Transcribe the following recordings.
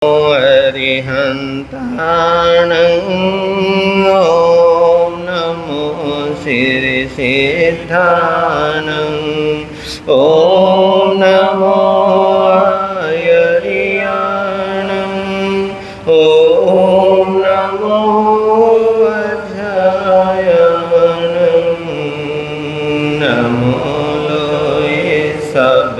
अरिहन्ताणं ॐ नमो सिद्धिसिद्धानं ॐ नमो अयरियाणं ॐ नमो वज्रायणं नमो लोये सब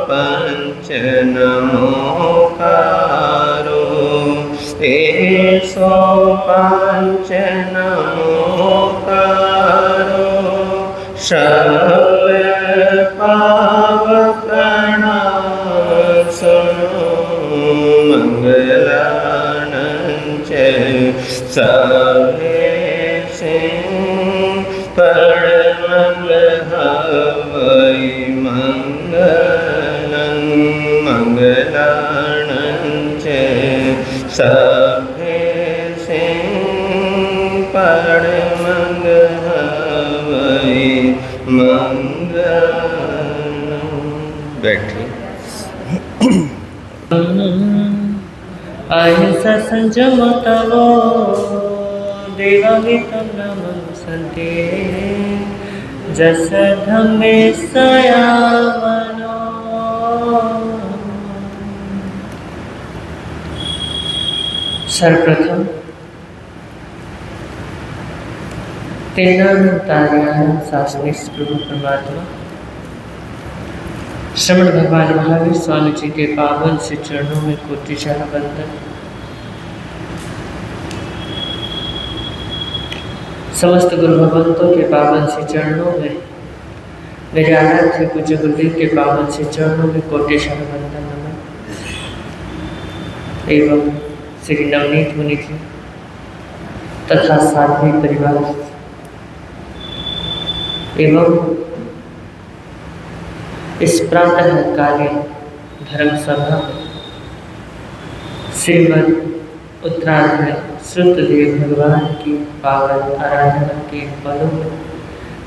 पंच नमोकारो 105 नमोकारो सर्व पावप्रणाशनो मंगलानंच सर्वेशे परमंगलहवै मंगलानंच सर्वेशे परमंगलहवै मंगलम्। बैठिए। अहिंसा संयम तवो देवामितं नामं सन्ते जस धम्मे सयावनो। सर्वप्रथम तेनालीतार्याण शास्त्री प्रभु परमात्मा श्रवण भगवान महावीर स्वामी जी के पावन से चरणों में कोटिशः वंदन। समस्त गुरु भगवंतों के पावन से चरणों में, मेरे आराध्य पूज्य गुरुदेव के पावन से चरणों में कोटिशः वंदन नमन। एवं श्री नवनीत मुनि जी तथा साध्वी परिवार एवं इस प्रातः कालीन धर्म सभा में श्रीमद् उत्तराखंड श्रुतदेव भगवान की पावन आराधना के पलों में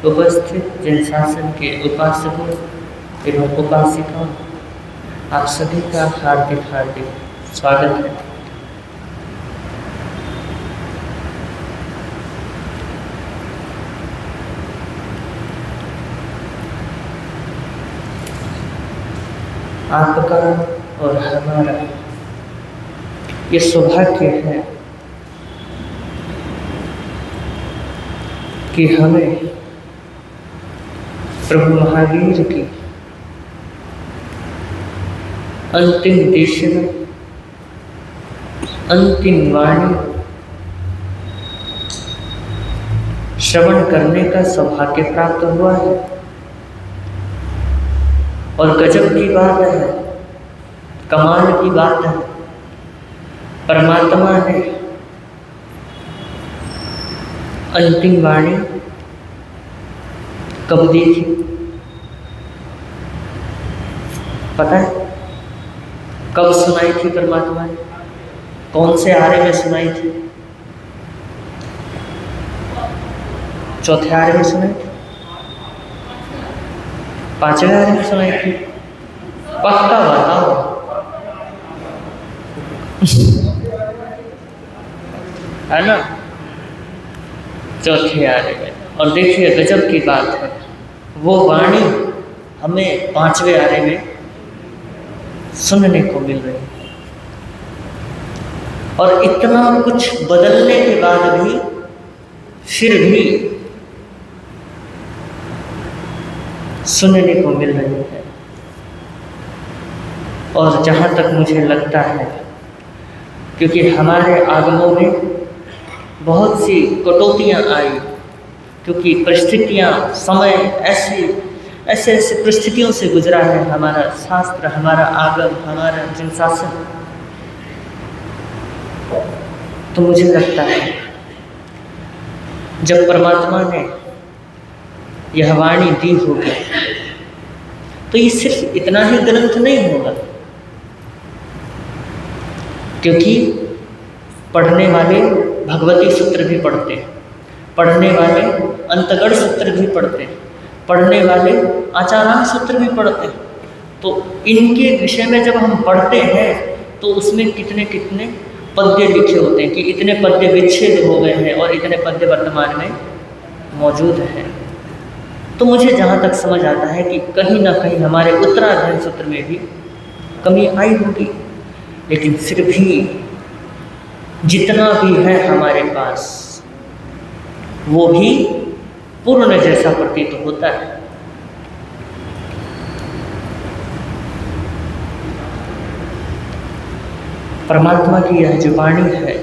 उपस्थित जन शासन के उपासकों एवं उपासिकाओं, आप सभी का हार्दिक हार्दिक स्वागत है। आपका और हमारा ये सौभाग्य है कि हमें प्रभु महावीर की अंतिम देशना, अंतिम वाणी श्रवण करने का सौभाग्य प्राप्त हुआ है। और गजब की बात है, कमाल की बात है, परमात्मा ने अंतिम वाणी कब दी थी पता है? कब सुनाई थी परमात्मा ने? कौन से आरे में सुनाई थी? चौथे आरे में सुनाई थी? पांचवें आरे में सुनाई थी? पक्का बताओ। है ना? चौथे आरे में। और देखिए गजब की बात है, वो वाणी हमें पांचवें आरे में सुनने को मिल रही है। और इतना कुछ बदलने के बाद भी फिर भी सुनने को मिल रही है। और जहाँ तक मुझे लगता है, क्योंकि हमारे आगमों में बहुत सी कटौतियाँ आई, क्योंकि परिस्थितियाँ, समय ऐसी परिस्थितियों से गुजरा है हमारा शास्त्र, हमारा आगम, हमारा जनशासन। तो मुझे लगता है जब परमात्मा ने यह वाणी दी होगी तो ये सिर्फ इतना ही ग्रंथ नहीं होगा, क्योंकि पढ़ने वाले भगवती सूत्र भी पढ़ते हैं, पढ़ने वाले अंतगढ़ सूत्र भी पढ़ते हैं, पढ़ने वाले आचारांत सूत्र भी पढ़ते हैं, तो इनके विषय में जब हम पढ़ते हैं तो उसमें कितने कितने पद्य लिखे होते हैं कि इतने पद्य विच्छेद हो गए हैं और इतने पद्य वर्तमान में मौजूद हैं। तो मुझे जहाँ तक समझ आता है कि कहीं ना कहीं हमारे उत्तराध्ययन सूत्र में भी कमी आई होगी, लेकिन फिर भी जितना भी है हमारे पास वो भी पूर्ण जैसा प्रतीत होता है। परमात्मा की यह जो वाणी है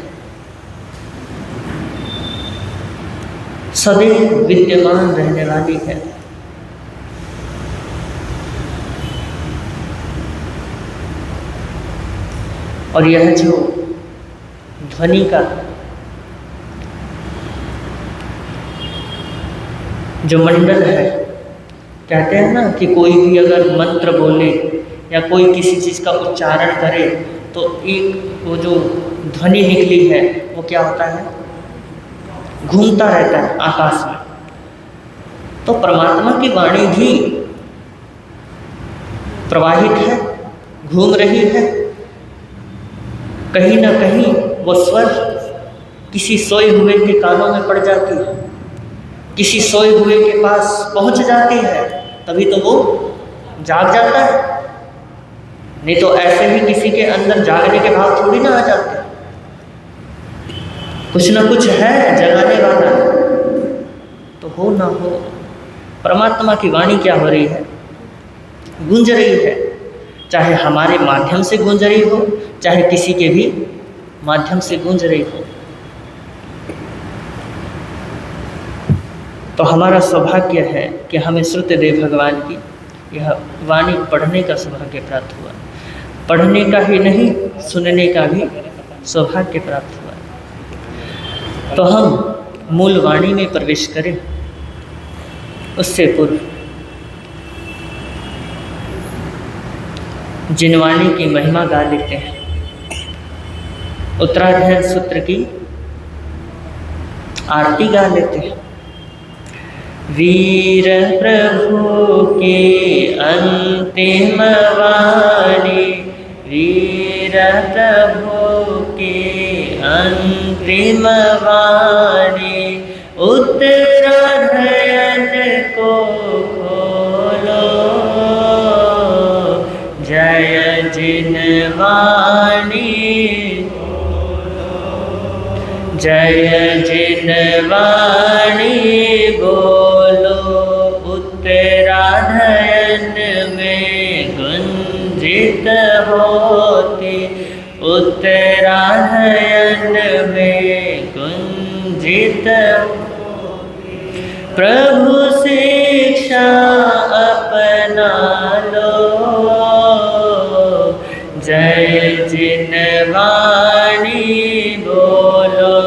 सदैव विद्यमान रहने वाली है। और यह जो ध्वनि का जो मंडल है, कहते हैं ना कि कोई भी अगर मंत्र बोले या कोई किसी चीज़ का उच्चारण करे तो एक वो जो ध्वनि निकली है वो क्या होता है, घूमता रहता है आकाश में। तो परमात्मा की वाणी भी प्रवाहित है, घूम रही है। कहीं ना कहीं वो स्वर किसी सोए हुए के कानों में पड़ जाती है, किसी सोए हुए के पास पहुंच जाती है, तभी तो वो जाग जाता है। नहीं तो ऐसे ही किसी के अंदर जागने के भाव थोड़ी ना आ जाते, कुछ ना कुछ है जगाने वाला। तो हो ना हो, परमात्मा की वाणी क्या हो रही है, गूंज रही है, चाहे हमारे माध्यम से गूंज रही हो, चाहे किसी के भी माध्यम से गूंज रही हो। तो हमारा सौभाग्य है कि हमें श्रुतदेव भगवान की यह वाणी पढ़ने का सौभाग्य प्राप्त हुआ। पढ़ने का ही नहीं, सुनने का भी सौभाग्य प्राप्त हुआ। तो हम मूल वाणी में प्रवेश करें उससे पूर्व जिन वाणी की महिमा गा लेते हैं, उत्तराध्ययन सूत्र की आरती गा लेते हैं। वीर प्रभु के अंतिम वाणी, वीर प्रभु के अंतिम वाणी, उत्तराध्ययन को खोलो, जय जिन वाणी, जय जिन वाणी बोलो, उत्तराध्ययन में गुंजित होती, उत्तराध्ययन में गुंजित होती। प्रभु शिक्षा अपना लो, जय जिन वाणी बोलो,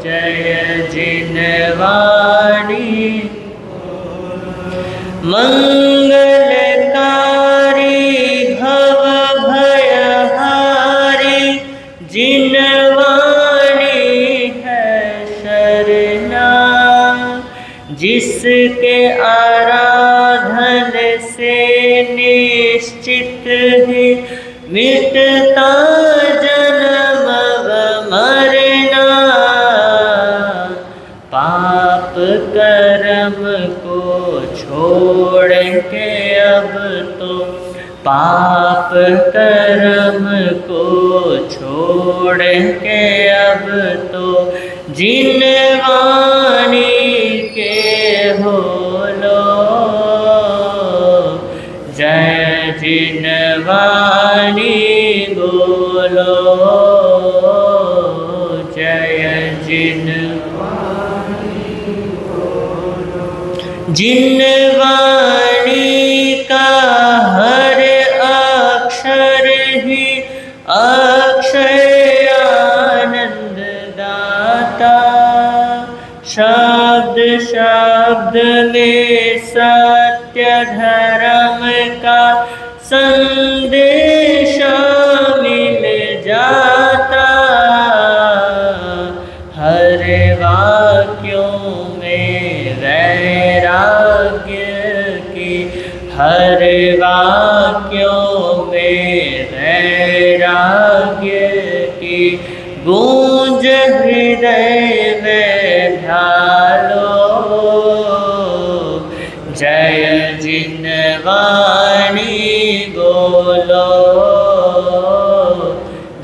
जय जिन वाणी। मंगलकारी भव भयहारी, जिन वाणी है शरणा, जिसके आराधन से निश्चित ही मिटता जन्म मरना। पाप कर्म को छोड़ के अब तो, पाप कर्म को छोड़ के अब तो, जिन वाणी के हो लो, जय जिन वाणी बोलो, जय जिन जिन वाणी का हर अक्षर ही अक्षय आनंद दाता, शब्द शब्द में सत्य धर्म का संदेश मिल जाता, हर वाक्यों में वैराग्य हर वाक्यों में वैराग्य की गूंज हृदय में ढालो। जय जिन वाणी बोलो,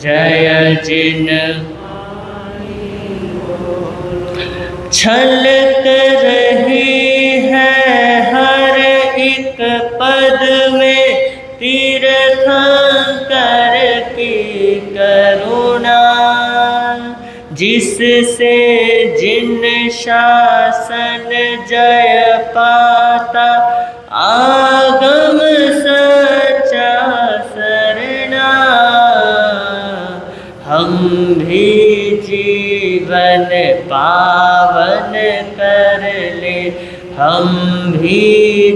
जय जिन छलक रही है हर एक पद में तीर्थंकर की करुणा। जिससे जिन शासन जय पाता आगम सच्चा सरना। हम भी जीवन पावन कर ले, हम भी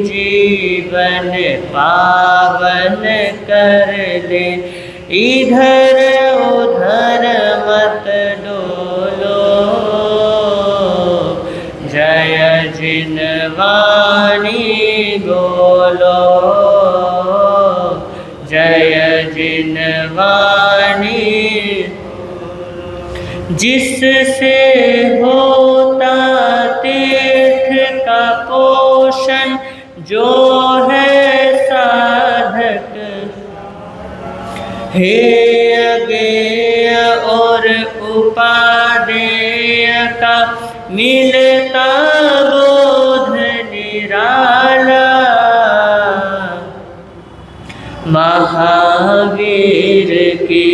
जीवन पावन कर ले। इधर उधर मत डोलो, जय जिन वाणी बोलो, जय जिन वाणी। जिससे होता तीर्थ का पोषण जो है साधक, हे अज्ञेय और उपादेय का मिलता बोध निराला। महावीर की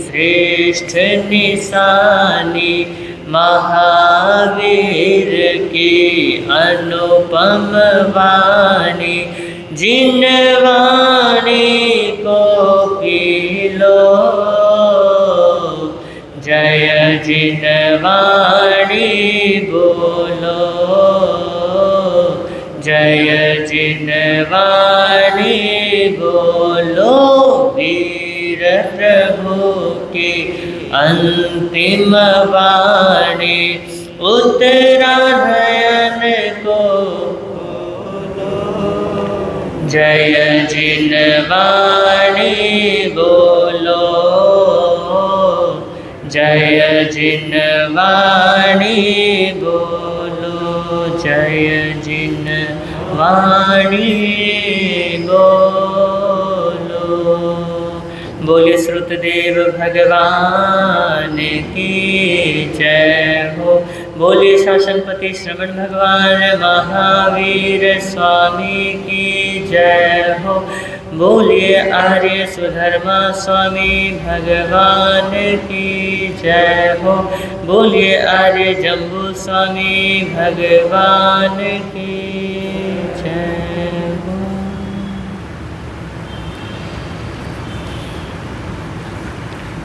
श्रेष्ठ निशानी, महावीर की अनुपम वाणी। जिन वाणी को पी लो, जय जिन वाणी बोलो, जय जिन वाणी बोलो। वीर प्रभु की अंतिम वाणी उत्तरायण को, जय जिन वाणी बोलो, जय जिन वाणी बोलो, जय जिन वाणी बोलो। बोले श्रुतदेव भगवान की जय हो। बोले शासनपति श्रवण भगवान महावीर स्वामी की जय हो। बोलिए आर्य सुधर्मा स्वामी भगवान की जय हो। बोलिए आर्य जम्बू स्वामी भगवान की जय हो।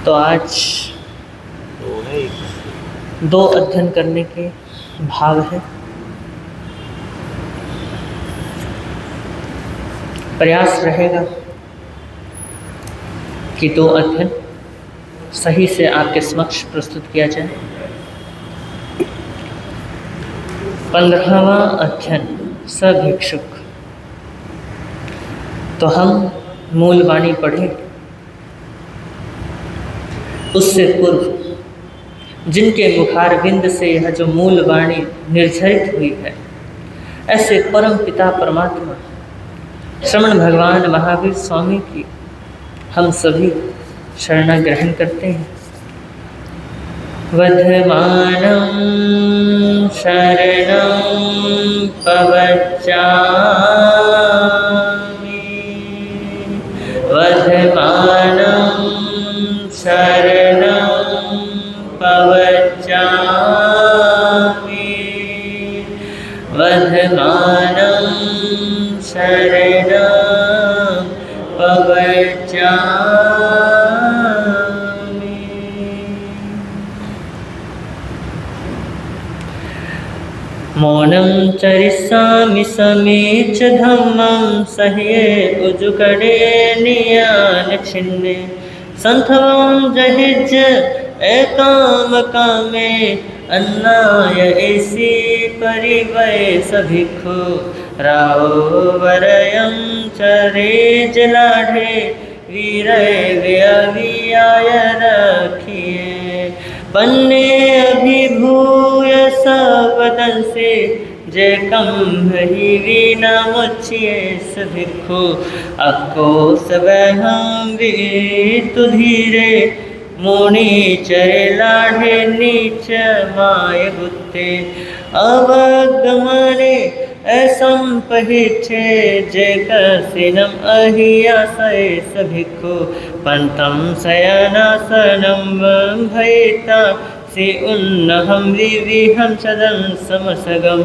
तो आज 2 अध्ययन करने के भाव है। प्रयास रहेगा कि 2 अध्ययन सही से आपके समक्ष प्रस्तुत किया जाए। 15वां अध्ययन सभिक्षुक। तो हम मूल वाणी पढ़े, उससे पूर्व जिनके मुखारविंद से यह जो मूल वाणी निर्झरित हुई है, ऐसे परम पिता परमात्मा श्रवण भगवान महावीर स्वामी की हम सभी शरणा ग्रहण करते हैं। वधमानं शरणं पवच्चामि, वधमानं शरणं पवच्चामि, वधमानं शरणं पवच्चामि। मौनं चरिष्यामि समीच धम्मं सह्ये उजुकड़े नियान छिन्ने, संथवं जहिज एकाम कामे अन्नाय ऐसी परिवय सभिखु राव वरयं चरे जलाढ़े वीरय व्यवियाय रखिए पन्ने अभिभूय सवदन से जय कम ही वीना मुझिए सभिखु अको सब हम भी तुधीरे मुनि चरे लाढ़े नीच माय गुत्ते अवगमने असंपहिछे जय कसिनम अहियासय सभिखु पंतम शयनासनम भयता से उन्नहम विविहम सदन समसगम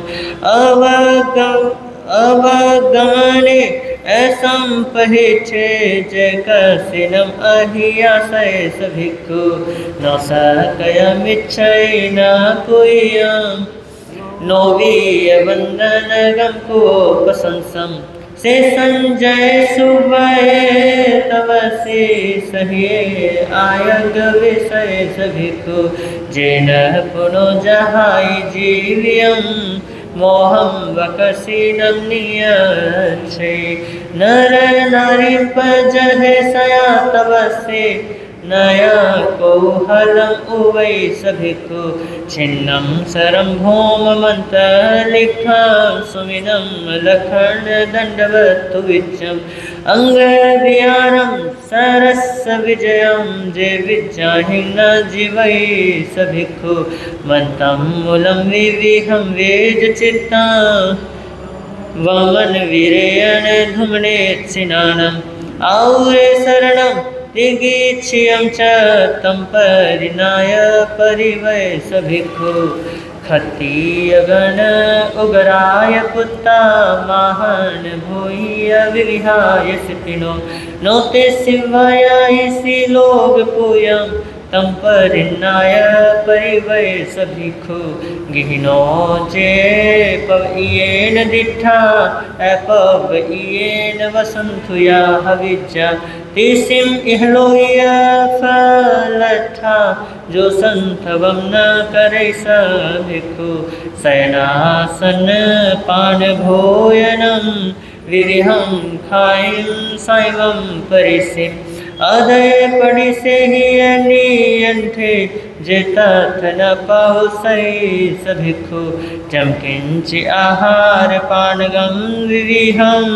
अवगमने असंपहिछे जय कसिनम अहियासय सभिखु न सकयमिच्छय न पुयम नोवीय वंदन गम को प्रशंसम से संजय सुभय तव से सहिए आयग विषय सभिखु जेन पुनो जहाई जीवियम मोहम वकसीदम नियच्छे नर नारी पजहे सया तव से नया कौहलम उवै सभिखु छिन्नम सरम भौम मंत्र लिखम सुमिनम लखंड दंडवतु विच्चम अंग विहारम सरस विजयम जे विज्जाहिन जीवै सभिखु मंतम मूलम विविहम वेज चित्ता वमन वीरेण धुमने सिनानम आउरे शरणम दिगीच्छियं च तं परिनाय परिवय सभिखु खत्तीयगण उगराय पुत्ता महान भूय विविहाय सिपिनो नोते शिवाय इसी लोग पूयम तं परिनाय परिवय सभिखु गिहिनो जे पवयेन दिठा अपवयेन वसंतुया हविज्जा तिसिम इहलोया फलठा जो संथवम न करे सभिखु शयनासन पान भोजनम विविहम खाइम साइवम परिसिम अदय पड़ी से ही अनियंठे जेता न पाहु सही सभिखु चमकिंच आहार पानगम विविहम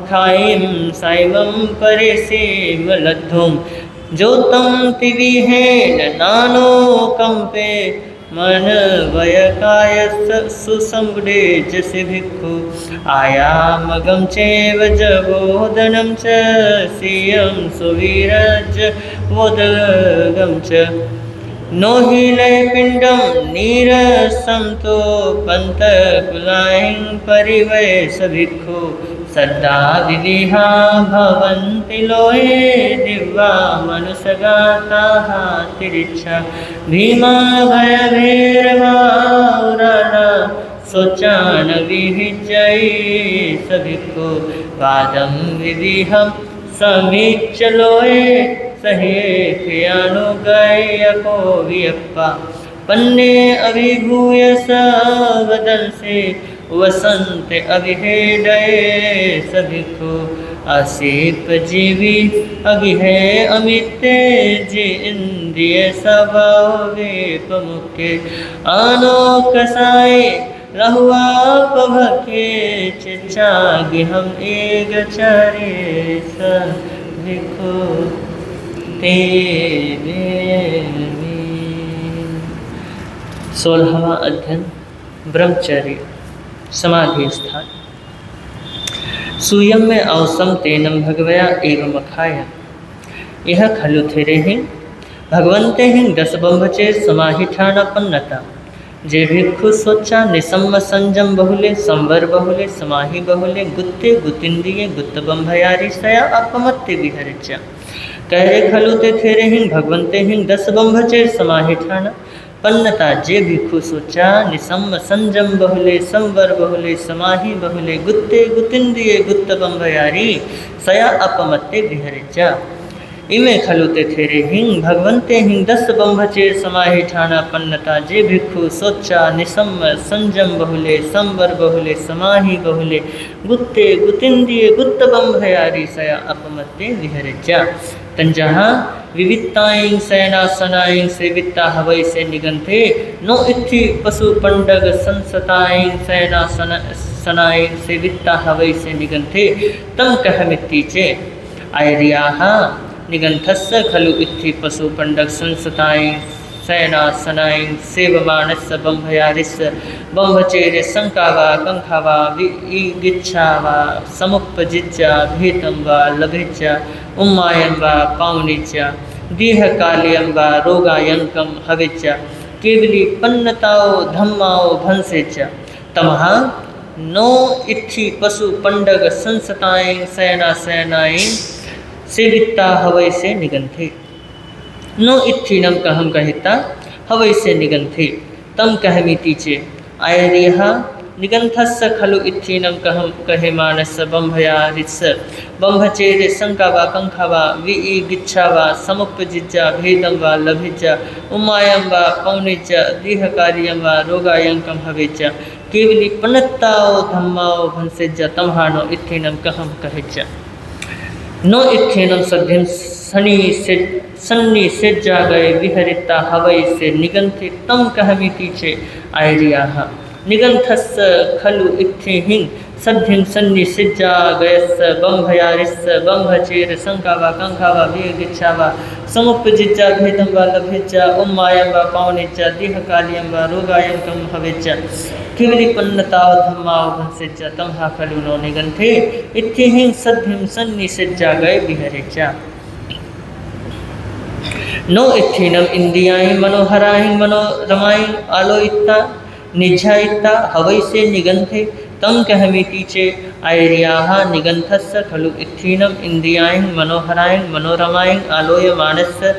खाइम साइवम परिसेव लद्धुम जो तम तिवि है नानो कंपे मन वयकाय सुसंगडे जसे भिक्खु आयामगम चेव जबोधनम च सियम सुवीरज वोदगम च नोहिलय पिंडम नीरसम तो पंत कुलाहिं परिवय सभिक्खु सद्दा विविहा भवन्ति लोये दिव्या मनुष्यगाताः तिरिच्छा भीमा भय भैरवाउराना सोचान विहिजय सभिखु वादम विविहम समीच लोये सहे क्रियानुगयको वियप्पा पन्ने अभिभूय सवदन से वसंत अभिहेडय सभिखु आसिप जीवी अभिहे अमित जी इंद्रिय सभावे प्रमुखे आनो कसाय रहुआ पभके चिचा गिहम एक चरे सभिखु तेरे 16वां अध्ययन ब्रह्मचर्य समाधि स्थान सूयम में अवसम तेनम भगवया एवं अखाय यह खलु थिरे हिं भगवंते हिं दस बंभचे समाहिठानपन्नता जे भिक्षु सोचा निसम्म संजम बहुले संवर बहुले समाहि बहुले गुत्ते गुतिंद्रिय गुत्त बंभयारी सया अपमत्ते विहरिचा कहरे खलु ते थिरे हिं भगवंते हिं दस बंभचे समाहिठान पन्नता जे भिक्षु सोचा निसम्म संजम बहुले संवर बहुले समाहि बहुले गुत्ते गुतिंद्रिय गुत्त बंभयारी सया अपमत्ते विहरिचा इमे खलु ते थेरे हिंग भगवंते हिंग दस बंभचे समाहि ठाना पन्नता जे भिक्षु सोचा निसम संजम बहुले संवर बहुले समाहि बहुले गुत्ते गुतिंदिये गुत्त बंभयारी सया अपमत्ते विहरजा तंजहाँ विविधताएं सैनासनाएं सेविता हवै से निगंथे नो इत्थि पशु पंडग संसताएं सैनासनाएं सेविता हवै से निगंथे तम कहमिति चे आयरियाः निगंथस्य खलु इत्थि पशु पंडग संसताएं सैनासनाएं सेवमानस्य बंभयारिस्य बंभचेरे संकावा कंखावा विगिच्छावा समुपजिज्जा भेदं वा लभेज्जा उम्मायं वा पावनिज्जा दीहकालियं वा रोगायंकं हविज्जा केवली पन्नताओ धम्माओ भंसेज्जा तमः नो इत्थि पशु पंडग संसताएं सैनासनाएं सेविता हवै से निगंथे नो इत्थीनम कहम कहिता हवै से निगंथे तम कहमिति चे आयरिह निगंथस्य खलु इत्थीनम कहम कहे मानस्य बंभयारिस्य बंभचेरे संकावा कंखावा विगिच्छावा समुपजिज्जा भेदं वा लभिज्जा उमायं वा पौनिज्जा दीहकार्यं वा रोगायंकं हवेज्जा केवली पन्नताओ धम्माओ भंसेज्जा तमहानो इत्थीनम कहम कहेज्जा नो इत्थेनम सद्धिम सन्नी सेज्जा गए विहरिता हवै से निगंथे तम कहमिति चे आयरियाः निगंथस्य खलु इत्थे हिंग सद्धिम सन्नी सेज्जा गयस्य बंभयारिस्य बंभचेर संकावा कंखावा विगिच्छावा समुपजिज्जा भेदं वा लभेज्जा उम्मायं वा पावनिज्जा दीहकालियं वा रोगायंकं हवेज्जा केवली पन्नताओ धम्माओ भंसेज्जा तमहा खलु नो निगंथे इत्थे हिंग सद्धिम सन्नी सेज्जा गए विहरिज्जा नो इत्थीनम इंद्रियां मनोहरां मनोरमां आलोइता निध्यायिता हवै से निगंथे तम कहमिति चे आयरियाः निगंथस्य खलु इत्थीनम इंद्रियां मनोहरां मनोरमां आलोयमानस्य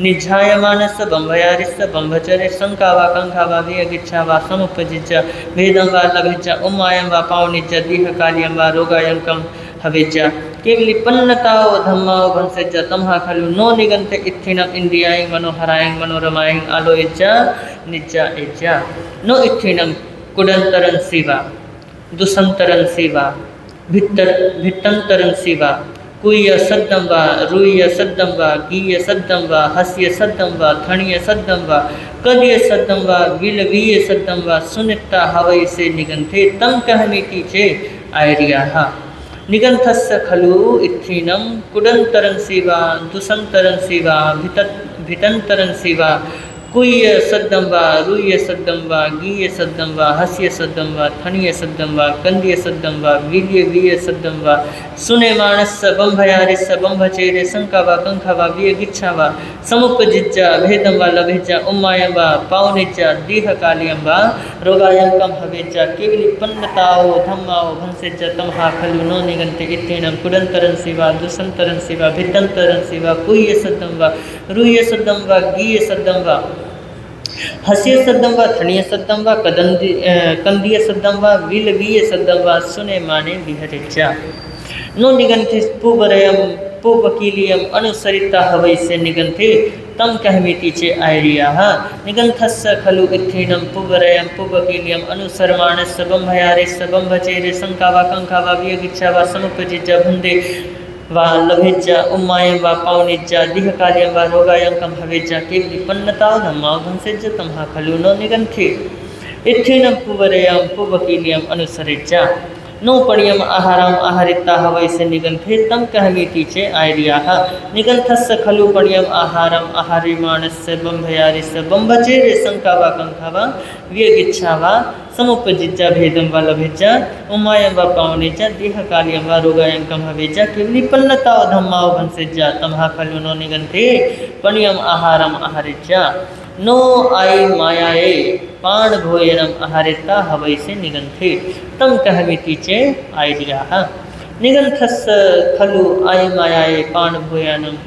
निध्यायमानस्य बंभयारिस्य बंभचरे संकावा कंखावा विगिच्छावा समुपजिज्जा भेदं वा लभिज्जा उम्मायं वा पावनिज्जा दीहकालियं वा रोगायंकं हवेज्जा केवली पन्नताओ धम्माओ भंसेज्जा तमहा खलु नो निगंथे इत्थीनम इंद्रियां मनोहरां मनोरमां आलोयज्जा निज्जा एज्जा नो इत्थीनम कुडंतरं शिवा दुसंतरं शिवा भित्तंतरं शिवा कुय्य सद्दं वा रुय्य सद्दं वा गीय सद्दं वा हस्य सद्दं वा थणीय सद्दं वा कद्य सद्दं वा विलवीय सद्दं वा सुनिता हवै से निगंथे तम कहमिति चे आयरियाः निगंथस्य खलु इत्थीनम कुडंतरं शिवा दुसंतरं शिवा भितंतरं शिवा कुय्य सद्दं वा रुय्य सद्दं वा गीय सद्दं वा हस्य सद्दं वा थणीय सद्दं वा कंदीय सद्दं वा वीर्य सद्दं वा सुनेमानस्य बंभयारिस्य बंभचेरे संकावा कंखावा विगिच्छावा समुपजिज्जा भेदं वा लभेज्जा उम्मायं वा पावनिज्जा दीहकालियं वा रोगायंकं हवेज्जा केवली पन्नताओ धम्माओ भंसेज्जा तमहा खलु नो निगंथे इत्थीनम कुडंतरं शिवा दुसंतरं शिवा भित्तंतरं शिवा कुय्य सद्दं वा रुय्य सद्दं वा गीय सद्दं वा हस्य सद्दं वा थणीय सद्दं वा कंदीय सद्दं वा विलवीय सद्दं वा सुने माने विहरिज्जा नो निगंथे पूवरयं पूवकीलियं अनुसरिता हवै से निगंथे तम कहमिति चे आयरियाः निगंथस्य खलु इत्थीनम पूवरयं पूवकीलियं अनुसरमाणस्य बंभयारिस्य बंभचेरे संकावा कंखावा विगिच्छावा समुपजिज्जा भुंदे वा लभेज्जा उम्मायं वा पावनिज्जा दीहकालियं वा रोगायंकं हवेज्जा केवली पन्नताओ धम्माओ भंसेज्जा तमहा खलु नो निगंथे इत्थीनम पूवरयं पूवकीलियं अनुसरिज्जा नो पण्यम आहारम आहारिता हवै से निगंथे तम कहमिति चे आयरियाः निगंथस्य खलु पण्यम आहारम आहार्यमाणस्य बंभयारिस्य बंभचेरे संकावा कंखावा विगिच्छावा समुपजिज्जा भेदं वा लभेज्जा उम्मायं वा पावनिज्जा दीहकालियं वा रोगायंकं हवेज्जा केवली पन्नताओ धम्माओ भंसेज्जा तमहा खलु नो निगंथे पण्यम आहारम आहारिज्जा नो आई मायाए पाण भोजनम आहारिता हवै से निगंथे तम कहमिति चे आयरियाः निगंथस्य खलु आई मायाए पाण भोजनम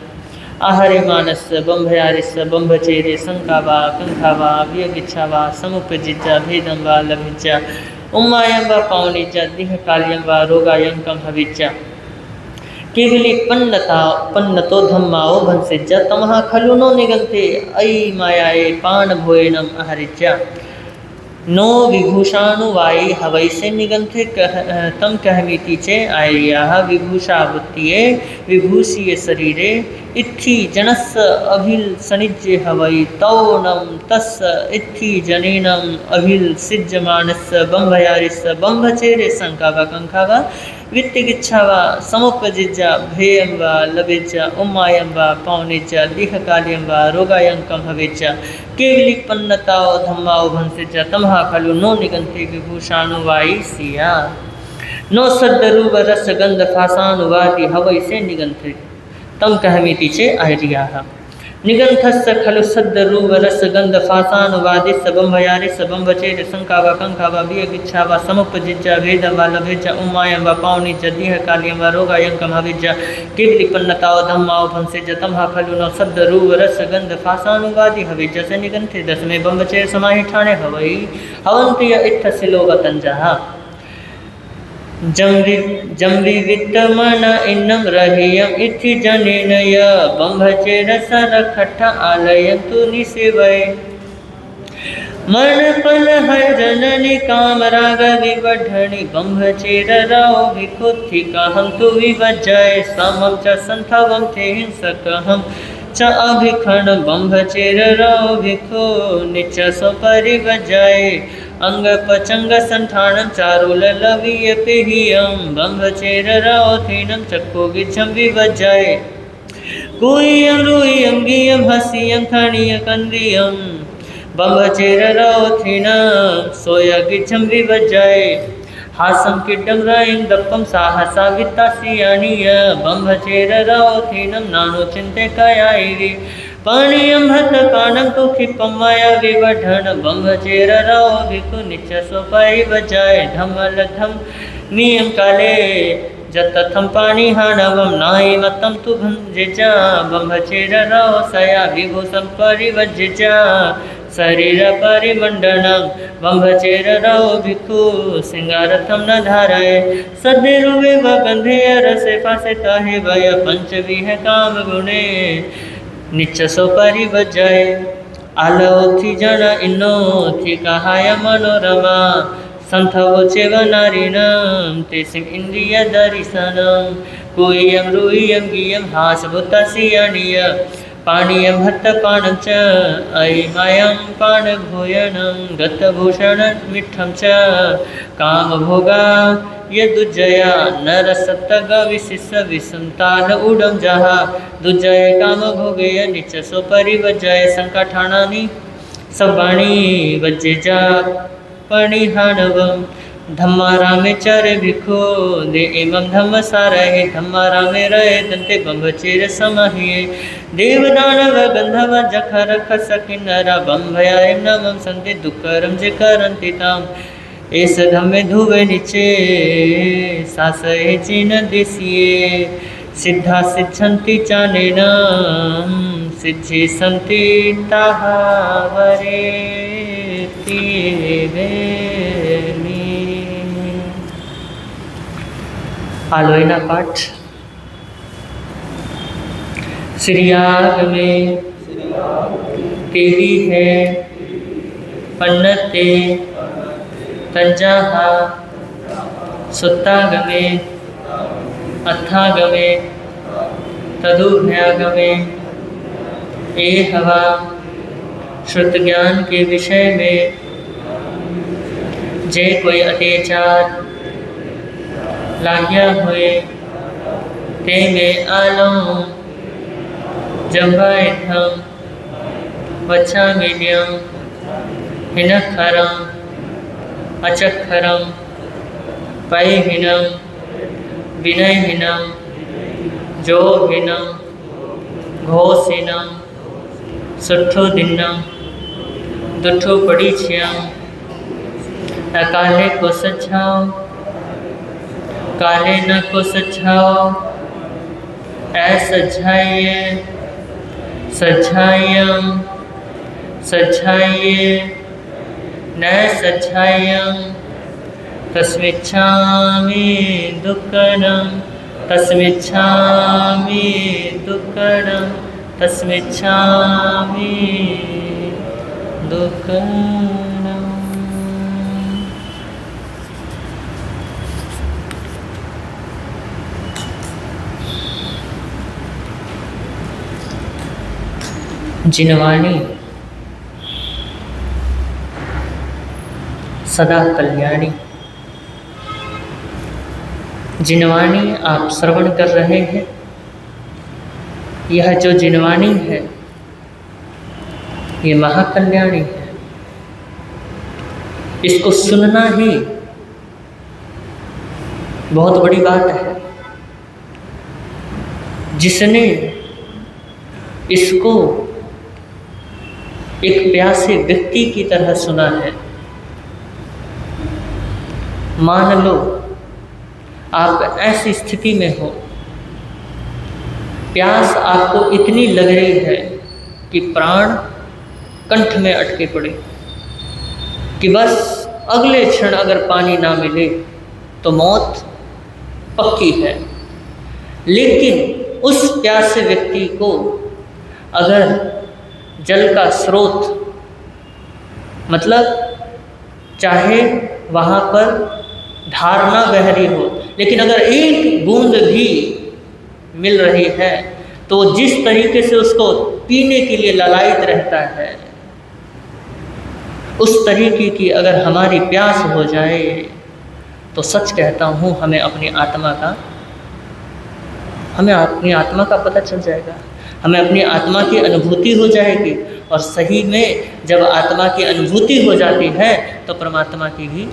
आहार्यमानस्य बंभयारिस्य बंभचेरे संकावा कंखावा विगिच्छावा समुपजिज्जा भेदं वा लभिज्जा उम्मायं वा पावनिज्जा दीहकालियं वा रोगायंकं हविज्जा केवली पन्नतो धम्माओ भंसिज्जा तमहा खलु नो निगंते अयि मायाए पान भोयनम अहरिज्जा नो विभूषानुवाई हवैसे निगंथे तम कहमीति चे आर्याः विभूषावृत्तिये विभूषीय शरीरे इत्थि जनस्स अभिल सनिज्य हवै तौनम तस्स इत्थि जनेनम अभिल सिज्जमानस्य बंभयारिस्य बंभचेरे संकावा कंकावा वित्तिगिच्छावा समुपजिज्जा भेयं वा लभेज्जा उम्मायं वा पौनिज्जा दीर्घकाल्यं वा रोगायंकं भवेज्जा केवली पन्नताओ धम्माओ भंसिज्जा तमहा खलु नो निगंते विभूषानुवाई सिया नो सद्दरूप रस गंध फासानुवादी हवै से निगंते तम कहमीति चे आर्याः निगंथस्य खलु सद्दरूप रस गंध फासानुवादी सबंभयारि सबंभचेर संकावा कंकावा वियगिच्छावा समुपजिज्जा भेदवा लभेज्जा उम्मायं वा पौनिज्जा दीर्घकाल्यं वा रोगायंकं भवेज्जा केवली पन्नताओ धम्माओ भंसिज्जा तमहा खलु नो सद्दरूप रस गंध फासानुवादी हवेज्जा से निगंथे दसमे बंभचेर समाहिठाने हवै हवन्ति इत्थ सिलोवतंजः जम्बि वित्तमन इन्नम रहियम इति जनेन य बंभचेर सरखठ आलयन्तु निसेवय मन पल हर जननी काम राग विवढणि बंभचेर राव भिकुत्थिका हम तु विवज्जय समम च संथवम थे हिंसकहम च अभिखण बंभचेर राव भिखो निच सो परिवज्जय अंग पचंग संठानम चारुल लवीय पेहियम बंभचेर रावथीनम चक्को गिच्छम विवज्जय कुयम रुयम गियम हसियम थणीय कंदियम बंभचेर रावथीनम सोया गिच्छम विवज्जय हासम किड्डम रायम दप्पम साहसा वित्तासियानिय बंभचेर रावथीनम नानो चिंते कयाइरि पाणियं हत पानं तु क्षिपं माया विवढन बंभचेर राव भिक्खु निच स्वपाई बजाय धमल धम नियम काले जतथम पाणिहानवम नाहि मतं तु भंजिजा बंभचेर राव सया विभूषं परिवज्जिजा शरीर परिमंडनम बंभचेर राव भिक्खु सिंगारथम न धारय सद्दिरुवे व गंधे रसे फासे ताहे वय पंचविह काम गुणे निच सो परिवज्जय आलोथि जन इन्नो थि कहाय मनोरमा संथवो चेव नारिणम तेसिम इंद्रिय दर्शनम कुयम रुयम गियम हासभूतसियणीय पाणीयम हत पानं च अयिमायं पानभूयनं गतभूषण मिठं च कामभोगा यदुज्जया नरसत्तग विशिष्ट विसंतान उडम जहा दुज्जय काम भोगेय निच सो परिवज्जय संकठानानि सबाणी वज्जेजा परिहानवम धम्मारामे चरे भिक्खो दे एवं धम्म सारहे धम्मारामे रहे दंते बंभचेर समाहिये देवदानव गंधव जखर खस किन्नरा बंभयाय नमं संते दुःखरं जे करन्ति ताम एस धम्मे धुवे निचे सासये चिन दिसिये सिद्धा सिद्धन्ति चानेन सिद्धि सन्ति ताहा वरेति वेमि। आलोयना पाठ। श्रीयाग में तेरी है पन्नते तंजाहा सुत्तागमे अथागमे तदुभयागमे ए हवा श्रुत ज्ञान के विषय में जे कोई अत्याचार लाग्या हुए ते में आलो जम्बायथम वच्छामिन्यम हिनखरम अचक्षरम पैहिनम विनयहीनम जोहिनम घोषिनम सुठुदिनम दुठु पड़ीछ्यम अकाले को सच्छाओ काले न को सच्छाओ असच्छाइए सच्छायम सच्छाइए न सच्छायम तस्मिच्छामि दुक्खनम तस्मिच्छामि दुक्कडं तस्मिच्छामि दुक्कडं। जिनवाणी सदा कल्याणी। जिनवाणी आप श्रवण कर रहे हैं, यह जो जिनवाणी है ये महाकल्याणी है। इसको सुनना ही बहुत बड़ी बात है। जिसने इसको एक प्यासे व्यक्ति की तरह सुना है, मान लो आप ऐसी स्थिति में हो, प्यास आपको इतनी लग रही है कि प्राण कंठ में अटके पड़े कि बस अगले क्षण अगर पानी ना मिले तो मौत पक्की है। लेकिन उस प्यासे व्यक्ति को अगर जल का स्रोत, मतलब चाहे वहाँ पर धार ना बह रही हो, लेकिन अगर एक बूंद भी मिल रही है तो जिस तरीके से उसको पीने के लिए ललायित रहता है, उस तरीके की अगर हमारी प्यास हो जाए तो सच कहता हूँ हमें अपनी आत्मा का पता चल जाएगा, हमें अपनी आत्मा की अनुभूति हो जाएगी। और सही में जब आत्मा की अनुभूति हो जाती है तो परमात्मा की भी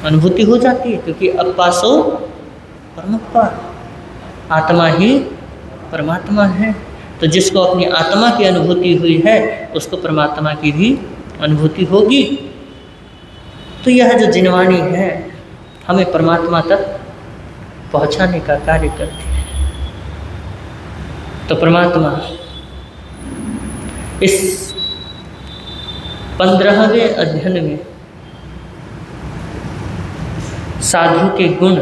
अनुभूति हो जाती है, क्योंकि अपासो परमप्पा, आत्मा ही परमात्मा है। तो जिसको अपनी आत्मा की अनुभूति हुई है उसको परमात्मा की भी अनुभूति होगी। तो यह जो जिनवाणी है हमें परमात्मा तक पहुंचाने का कार्य करती है। तो परमात्मा इस 15वें अध्ययन में साधु के गुण,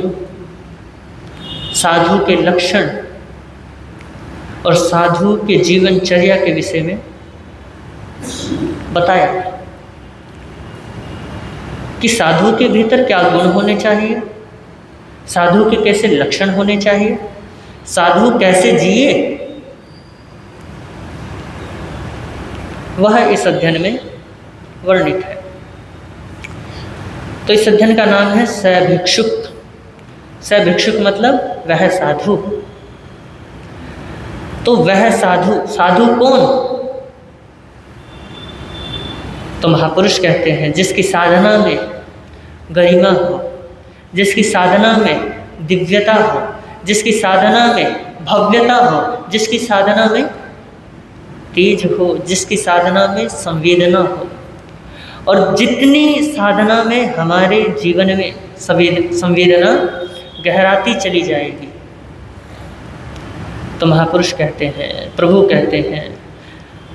साधु के लक्षण और साधु के जीवनचर्या के विषय में बताया कि साधु के भीतर क्या गुण होने चाहिए, साधु के कैसे लक्षण होने चाहिए, साधु कैसे जिए, वह इस अध्ययन में वर्णित है। तो इस अध्ययन का नाम है सभिक्षुक। सभिक्षुक मतलब वह साधु। तो वह साधु कौन? तो महापुरुष कहते हैं जिसकी साधना में गरिमा हो, जिसकी साधना में दिव्यता हो, जिसकी साधना में भव्यता हो, जिसकी साधना में तेज हो, जिसकी साधना में संवेदना हो। और जितनी साधना में हमारे जीवन में संवेदना गहराती चली जाएगी, तो महापुरुष कहते हैं, प्रभु कहते हैं,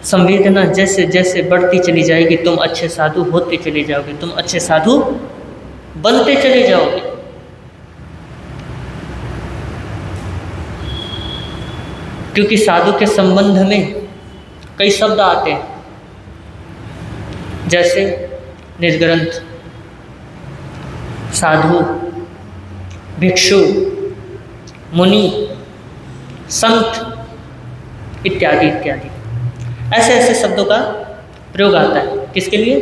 संवेदना जैसे जैसे बढ़ती चली जाएगी तुम अच्छे साधु होते चले जाओगे, तुम अच्छे साधु बनते चले जाओगे। क्योंकि साधु के संबंध में कई शब्द आते हैं, जैसे निर्ग्रंथ, साधु, भिक्षु, मुनि, संत इत्यादि इत्यादि। ऐसे ऐसे शब्दों का प्रयोग आता है। किसके लिए?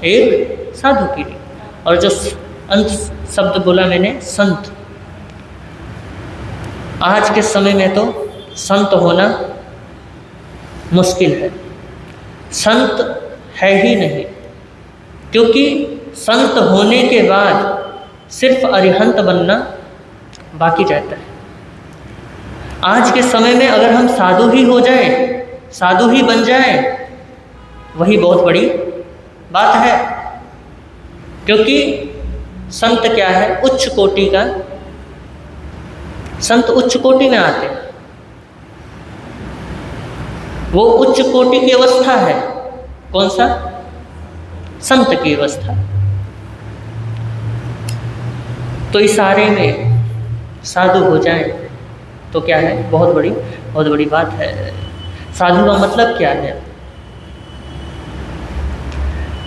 एक साधु के लिए। और जो अंत शब्द बोला मैंने, संत, आज के समय में तो संत होना मुश्किल है, संत है ही नहीं। क्योंकि संत होने के बाद सिर्फ अरिहंत बनना बाकी रहता है। आज के समय में अगर हम साधु ही हो जाएं, साधु ही बन जाएं, वही बहुत बड़ी बात है। क्योंकि संत क्या है? उच्च कोटि का संत उच्च कोटि में आते हैं। वो उच्च कोटि की अवस्था है। कौन सा? संत की अवस्था। तो इशारे में साधु हो जाएं तो क्या है, बहुत बड़ी बात है। साधु का मतलब क्या है?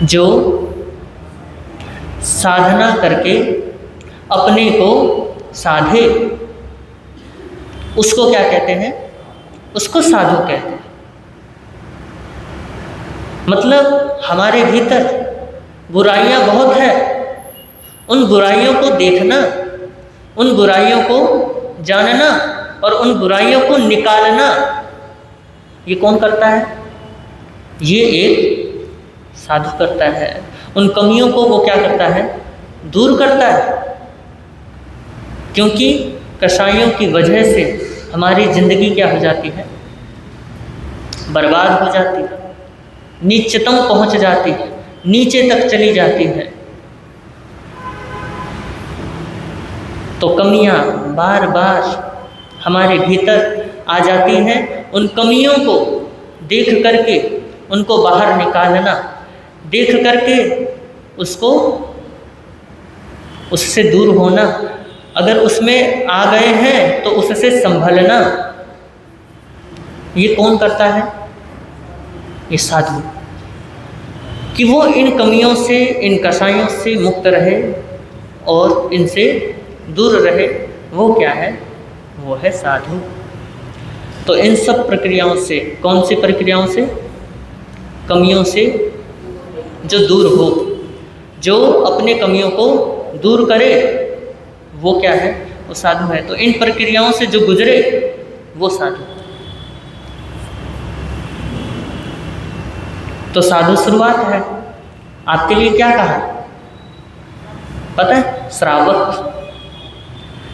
जो साधना करके अपने को साधे, उसको क्या कहते हैं? उसको साधु कहते हैं। मतलब हमारे भीतर बुराइयां बहुत है, उन बुराइयों को देखना, उन बुराइयों को जानना और उन बुराइयों को निकालना, ये कौन करता है? ये एक साधु करता है। उन कमियों को वो क्या करता है? दूर करता है। क्योंकि कसाईयों की वजह से हमारी जिंदगी क्या हो जाती है? बर्बाद हो जाती है, नीचतम पहुंच जाती है, नीचे तक चली जाती है। तो कमियां बार बार हमारे भीतर आ जाती हैं। उन कमियों को देख करके उनको बाहर निकालना, देख करके उससे दूर होना, अगर उसमें आ गए हैं तो उससे संभलना, ये कौन करता है? ये साधु। कि वो इन कमियों से, इन कसाइयों से मुक्त रहे और इनसे दूर रहे, वो क्या है? वो है साधु। तो इन सब प्रक्रियाओं से, कौन सी प्रक्रियाओं से? कमियों से जो दूर हो, जो अपने कमियों को दूर करे, वो क्या है? वो साधु है। तो इन प्रक्रियाओं से जो गुजरे वो साधु। तो साधु शुरुआत है। आपके लिए क्या कहा पता है? श्रावक।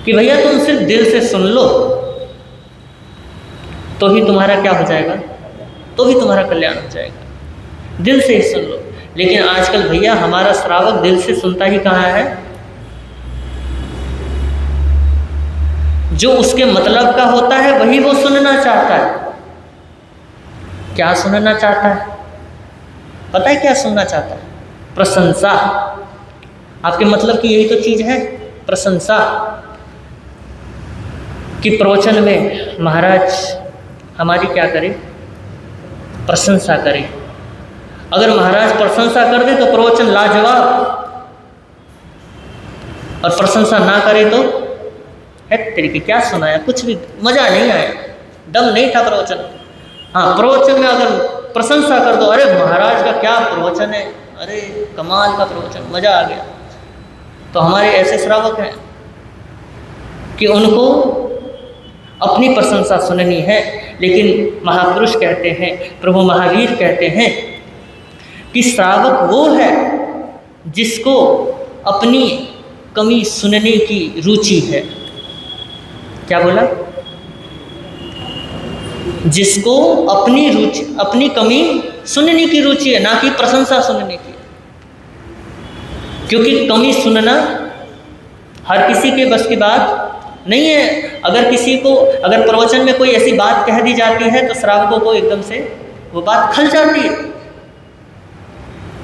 कि भैया तुम सिर्फ दिल से सुन लो तो ही तुम्हारा क्या हो जाएगा? तो ही तुम्हारा कल्याण हो जाएगा। दिल से ही सुन लो। लेकिन आजकल भैया हमारा श्रावक दिल से सुनता ही कहाँ है? जो उसके मतलब का होता है वही वो सुनना चाहता है। क्या सुनना चाहता है? पता है क्या सुनना चाहता है? प्रशंसा। आपके मतलब की यही तो चीज है, प्रशंसा। कि प्रवचन में महाराज हमारी क्या करे? प्रशंसा करे। अगर महाराज प्रशंसा कर दे तो प्रवचन लाजवाब, और प्रशंसा ना करे तो है तेरे की क्या सुनाया, कुछ भी मजा नहीं आया, दम नहीं था प्रवचन। हाँ, प्रवचन में अगर प्रशंसा कर दो, अरे महाराज का क्या प्रवचन है, अरे कमाल का प्रवचन, मजा आ गया। तो हमारे ऐसे श्रावक हैं कि उनको अपनी प्रशंसा सुननी है। लेकिन महापुरुष कहते हैं, प्रभु महावीर कहते हैं कि श्रावक वो है जिसको अपनी कमी सुनने की रुचि है। क्या बोला? जिसको अपनी रुचि, अपनी कमी सुनने की रुचि है, ना कि प्रशंसा सुनने की। क्योंकि कमी सुनना हर किसी के बस की बात नहीं है। अगर किसी को, अगर प्रवचन में कोई ऐसी बात कह दी जाती है तो श्रावकों को एकदम से वो बात खल जाती है।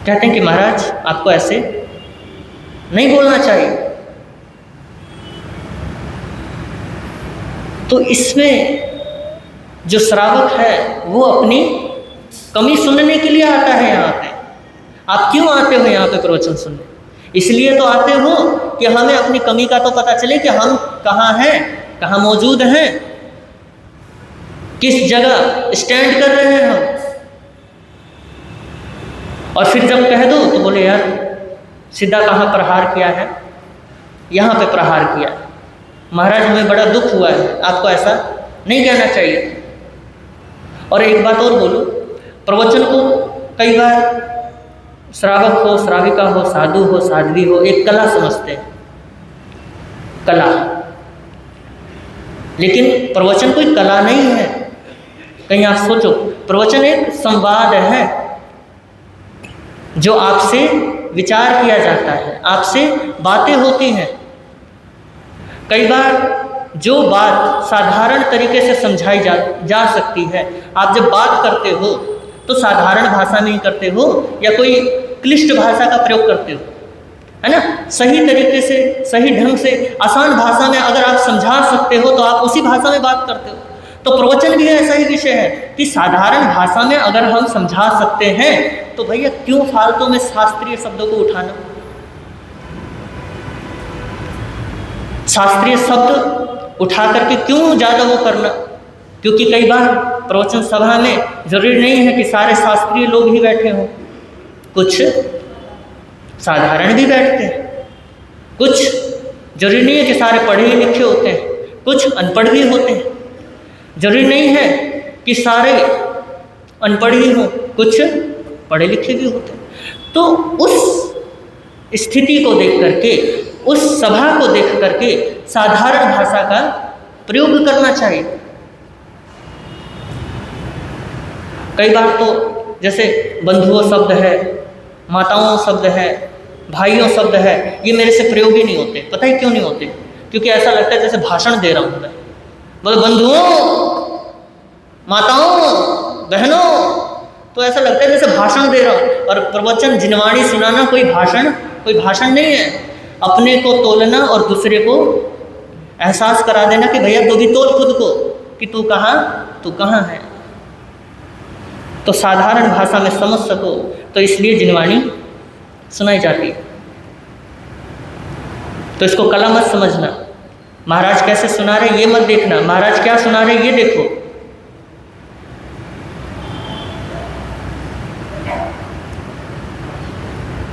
कहते हैं कि महाराज आपको ऐसे नहीं बोलना चाहिए। तो इसमें जो श्रावक है वो अपनी कमी सुनने के लिए आता है यहाँ पे। आप क्यों आते हो यहाँ पे प्रवचन सुनने? इसलिए तो आते हो कि हमें अपनी कमी का तो पता चले कि हम कहाँ हैं, कहाँ मौजूद हैं, किस जगह स्टैंड कर रहे हैं हम। और फिर जब कह दो तो बोले यार सीधा कहाँ प्रहार किया है? यहाँ पे प्रहार किया है। महाराज हमें बड़ा दुख हुआ है, आपको ऐसा नहीं कहना चाहिए। और एक बात और बोलो, प्रवचन को कई बार श्रावक हो, श्राविका हो, साधु हो, साध्वी हो, एक कला समझते हैं, कला। लेकिन प्रवचन कोई कला नहीं है। कहीं आप सोचो, प्रवचन एक संवाद है जो आपसे विचार किया जाता है, आपसे बातें होती हैं। कई बार जो बात साधारण तरीके से समझाई जा सकती है, आप जब बात करते हो तो साधारण भाषा में ही करते हो या कोई क्लिष्ट भाषा का प्रयोग करते हो? है ना। सही तरीके से, सही ढंग से, आसान भाषा में अगर आप समझा सकते हो तो आप उसी भाषा में बात करते हो। तो प्रवचन भी ऐसा ही विषय है कि साधारण भाषा में अगर हम समझा सकते हैं तो भैया क्यों फालतू में शास्त्रीय शब्दों को उठाना। शास्त्रीय शब्द उठा करके क्यों ज़्यादा वो करना, क्योंकि कई बार प्रवचन सभा में जरूरी नहीं है कि सारे शास्त्रीय लोग ही बैठे हों, कुछ साधारण भी बैठते हैं, कुछ जरूरी नहीं है कि सारे पढ़े ही लिखे होते हैं, कुछ अनपढ़ भी होते हैं, जरूरी नहीं है कि सारे अनपढ़ ही हों, कुछ पढ़े लिखे भी होते हैं। तो उस स्थिति को देख करके, उस सभा को देख करके साधारण भाषा का प्रयोग करना चाहिए। कई बार तो जैसे बंधुओं शब्द है, माताओं शब्द है, भाइयों शब्द है, ये मेरे से प्रयोग ही नहीं होते। पता है क्यों नहीं होते? क्योंकि ऐसा लगता है जैसे भाषण दे रहा हूँ मैं। बोले बंधुओं, माताओं, बहनों, तो ऐसा लगता है जैसे भाषण दे रहा हूँ। और प्रवचन जिनवाणी सुनाना कोई भाषण नहीं है। अपने को तोलना और दूसरे को एहसास करा देना कि भैया तू भी तोल खुद को कि तू कहाँ है। तो साधारण भाषा में समझ सको तो इसलिए जिनवाणी सुनाई जाती है। तो इसको कला मत समझना। महाराज कैसे सुना रहे ये मत देखना, महाराज क्या सुना रहे ये देखो।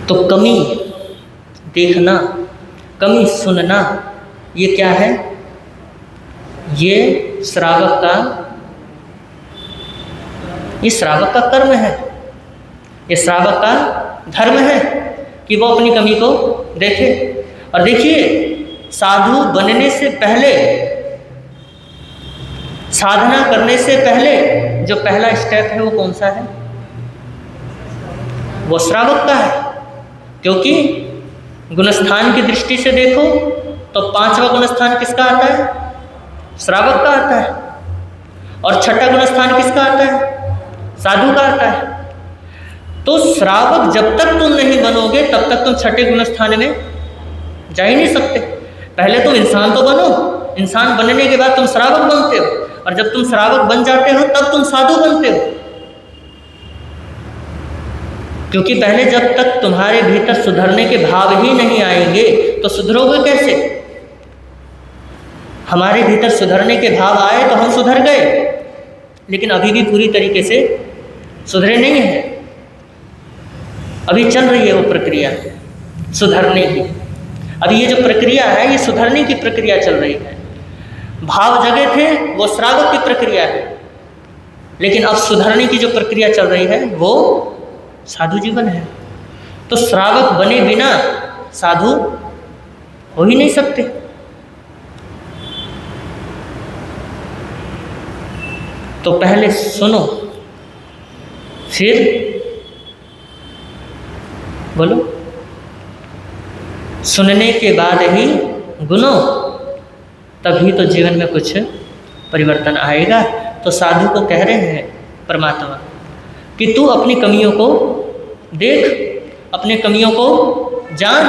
तो कमी देखना, कमी सुनना, ये क्या है? ये श्रावक का कर्म है, ये श्रावक का धर्म है कि वो अपनी कमी को देखे। और देखिए, साधु बनने से पहले, साधना करने से पहले जो पहला स्टेप है वो कौन सा है? वो श्रावक का है। क्योंकि गुणस्थान की दृष्टि से देखो तो 5वां गुणस्थान किसका आता है? श्रावक का आता है। और 6ठा गुणस्थान किसका आता है? साधु का आता है। तो श्रावक जब तक तुम नहीं बनोगे तब तक तुम 6ठे गुणस्थान में जा ही नहीं सकते। पहले तुम इंसान तो बनो, इंसान बनने के बाद तुम श्रावक बनते हो, और जब तुम श्रावक बन जाते हो तब तुम साधु बनते हो। क्योंकि पहले जब तक तुम्हारे भीतर सुधरने के भाव ही नहीं आएंगे तो सुधरोगे कैसे? हमारे भीतर सुधरने के भाव आए तो हम सुधर गए, लेकिन अभी भी पूरी तरीके से सुधरे नहीं हैं। अभी चल रही है वो प्रक्रिया सुधरने की। अभी ये जो प्रक्रिया है ये सुधरने की प्रक्रिया चल रही है। भाव जगे थे वो श्रावक की प्रक्रिया है, लेकिन अब सुधरने की जो प्रक्रिया चल रही है वो साधु जीवन है। तो श्रावक बने बिना साधु हो ही नहीं सकते। तो पहले सुनो, फिर बोलो। सुनने के बाद ही गुनो, तभी तो जीवन में कुछ परिवर्तन आएगा। तो साधु को कह रहे हैं परमात्मा कि तू अपनी कमियों को देख, अपने कमियों को जान,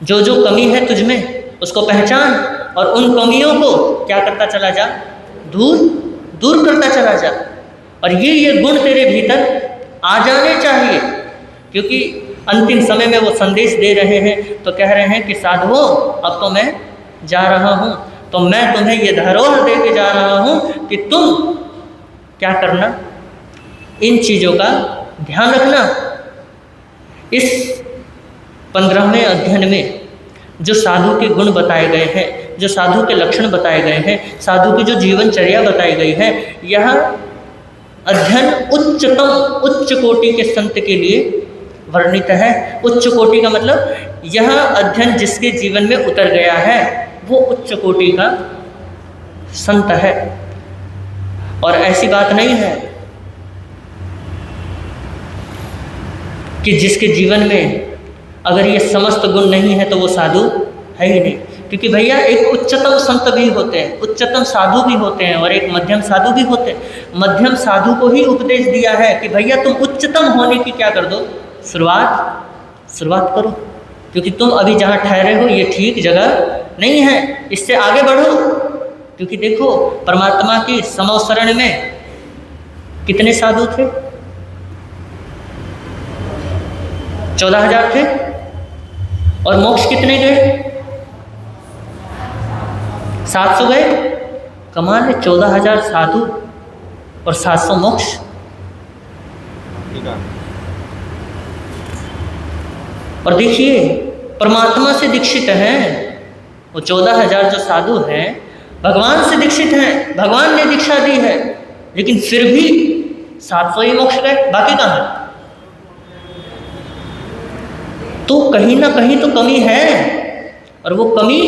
जो जो कमी है तुझ में उसको पहचान, और उन कमियों को क्या करता चला जा? दूर करता चला जा। और ये गुण तेरे भीतर आ जाने चाहिए। क्योंकि अंतिम समय में वो संदेश दे रहे हैं, तो कह रहे हैं कि साधुओं, अब तो मैं जा रहा हूँ, तो मैं तुम्हें ये धरोहर दे के जा रहा हूँ कि तुम क्या करना, इन चीज़ों का ध्यान रखना। इस 15वें अध्ययन में जो साधु के गुण बताए गए हैं, जो साधु के लक्षण बताए गए हैं, साधु की जो जीवनचर्या बताई गई है, यह अध्ययन उच्च कोटि के संत के लिए वर्णित है। उच्च कोटि का मतलब यह अध्ययन जिसके जीवन में उतर गया है वो उच्च कोटि का संत है। और ऐसी बात नहीं है कि जिसके जीवन में अगर ये समस्त गुण नहीं है तो वो साधु है ही नहीं। क्योंकि भैया एक उच्चतम संत भी होते हैं, उच्चतम साधु भी होते हैं, और एक मध्यम साधु भी होते हैं। मध्यम साधु को ही उपदेश दिया है कि भैया तुम उच्चतम होने की क्या कर दो, शुरुआत करो। क्योंकि तुम अभी जहाँ ठहरे हो ये ठीक जगह नहीं है, इससे आगे बढ़ो। क्योंकि देखो परमात्मा की समशरण में कितने साधु थे? 14,000 थे। और मोक्ष कितने गए? 700 गए। कमाल है, 14,000 साधु और 700 मोक्ष। और देखिए परमात्मा से दीक्षित हैं वो 14,000 जो साधु हैं, भगवान से दीक्षित हैं, भगवान ने दीक्षा दी है, लेकिन फिर भी 700 ही मोक्ष गए, बाकी कहाँ? तो कहीं ना कहीं तो कमी है। और वो कमी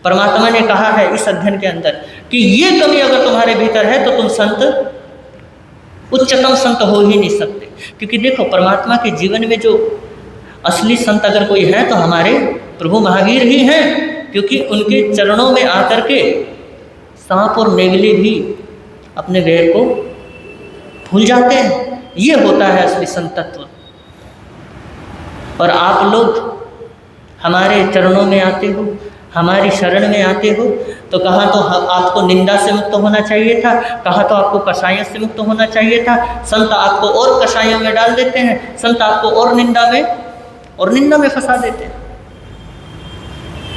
परमात्मा ने कहा है इस अध्ययन के अंदर कि ये कमी अगर तुम्हारे भीतर है तो तुम संत, उच्चतम संत हो ही नहीं सकते। क्योंकि देखो परमात्मा के जीवन में जो असली संत अगर कोई है तो हमारे प्रभु महावीर ही हैं, क्योंकि उनके चरणों में आकर के सांप और नेवले भी अपने वैर को भूल जाते हैं। ये होता है असली संतत्व। और आप लोग हमारे चरणों में आते हो, हमारी शरण में आते हो, तो कहाँ तो आपको निंदा से मुक्त होना चाहिए था, कहाँ तो आपको कषायों से मुक्त होना चाहिए था। संत आपको और कषायों में डाल देते हैं, संत आपको और निंदा में फंसा देते हैं।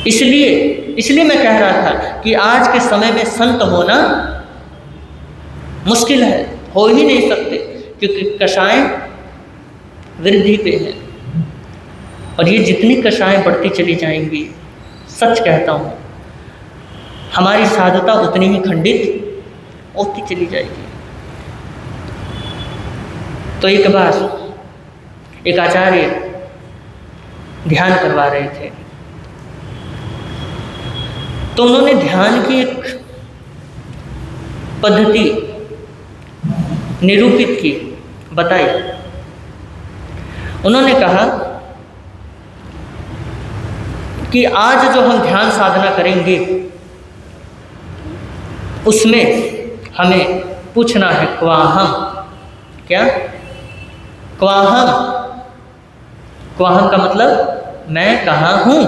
इसलिए मैं कह रहा था कि आज के समय में संत होना मुश्किल है, हो ही नहीं सकते, क्योंकि कषाय वृद्धि पे है। और ये जितनी कषायें बढ़ती चली जाएंगी, सच कहता हूँ, हमारी साधुता उतनी ही खंडित होती चली जाएगी। तो एक बार एक आचार्य ध्यान करवा रहे थे, तो उन्होंने ध्यान की एक पद्धति निरूपित की, बताई। उन्होंने कहा कि आज जो हम ध्यान साधना करेंगे उसमें हमें पूछना है क्वाहम। क्या? क्वाहम। क्वाहम का मतलब मैं कहाँ हूँ।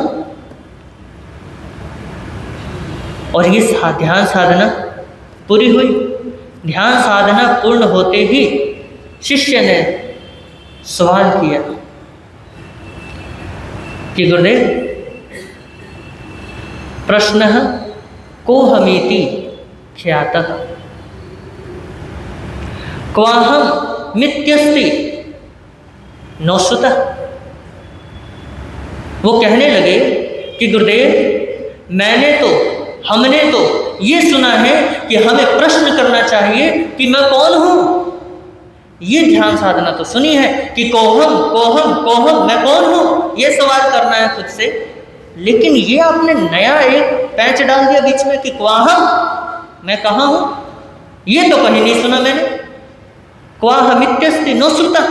और ये ध्यान साधना पूरी हुई। ध्यान साधना पूर्ण होते ही शिष्य ने सवाल किया कि गुरुदेव, प्रश्न कोहमीति ख्यातः क्वाहम मित्यस्ति नोश्रुतः। वो कहने लगे कि गुरुदेव, हमने तो ये सुना है कि हमें प्रश्न करना चाहिए कि मैं कौन हूँ। ये ध्यान साधना तो सुनी है कि कोहम कोहम कोहम, मैं कौन हूँ, ये सवाल करना है खुद से। लेकिन ये आपने नया एक पैंच डाल दिया बीच में कि क्वाहम, मैं कहाँ हूँ, ये तो कहीं नहीं सुना मैंने। क्वाहमित्यस्ति नोश्रुतः,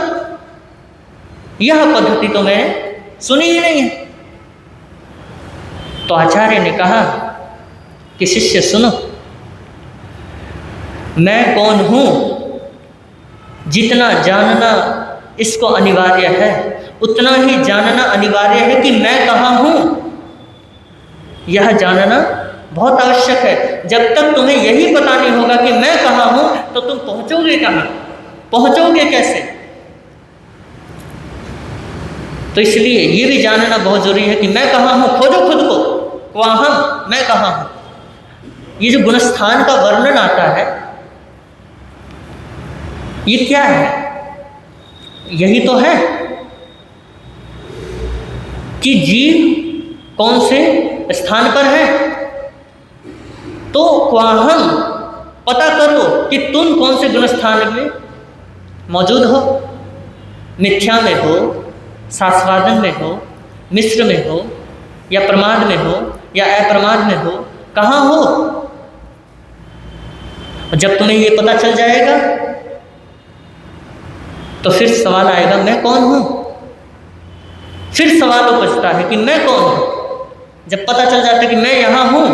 यह पद्धति तो मैंने सुनी ही नहीं है। तो आचार्य ने कहा कि शिष्य सुनो, मैं कौन हूँ जितना जानना इसको अनिवार्य है, उतना ही जानना अनिवार्य है कि मैं कहाँ हूँ। यह जानना बहुत आवश्यक है। जब तक तुम्हें यही पता नहीं होगा कि मैं कहाँ हूँ, तो तुम पहुँचोगे कहाँ, पहुँचोगे कैसे। तो इसलिए ये भी जानना बहुत जरूरी है कि मैं कहाँ हूँ। खोजो खुद को, क्वाहम, मैं कहाँ हूँ। ये जो गुणस्थान का वर्णन आता है, ये क्या है? यही तो है कि जीव कौन से स्थान पर है। तो क्वाहम पता करो कि तुम कौन से गुणस्थान में मौजूद हो। मिथ्या में हो, शास्त्रादन में हो, मिश्र में हो, या प्रमाद में हो, या अप्रमाद में हो, कहाँ हो। जब तुम्हें ये पता चल जाएगा तो फिर सवाल आएगा मैं कौन हूँ। फिर सवाल उपजता है कि मैं कौन हूँ। जब पता चल जाता है कि मैं यहाँ हूँ,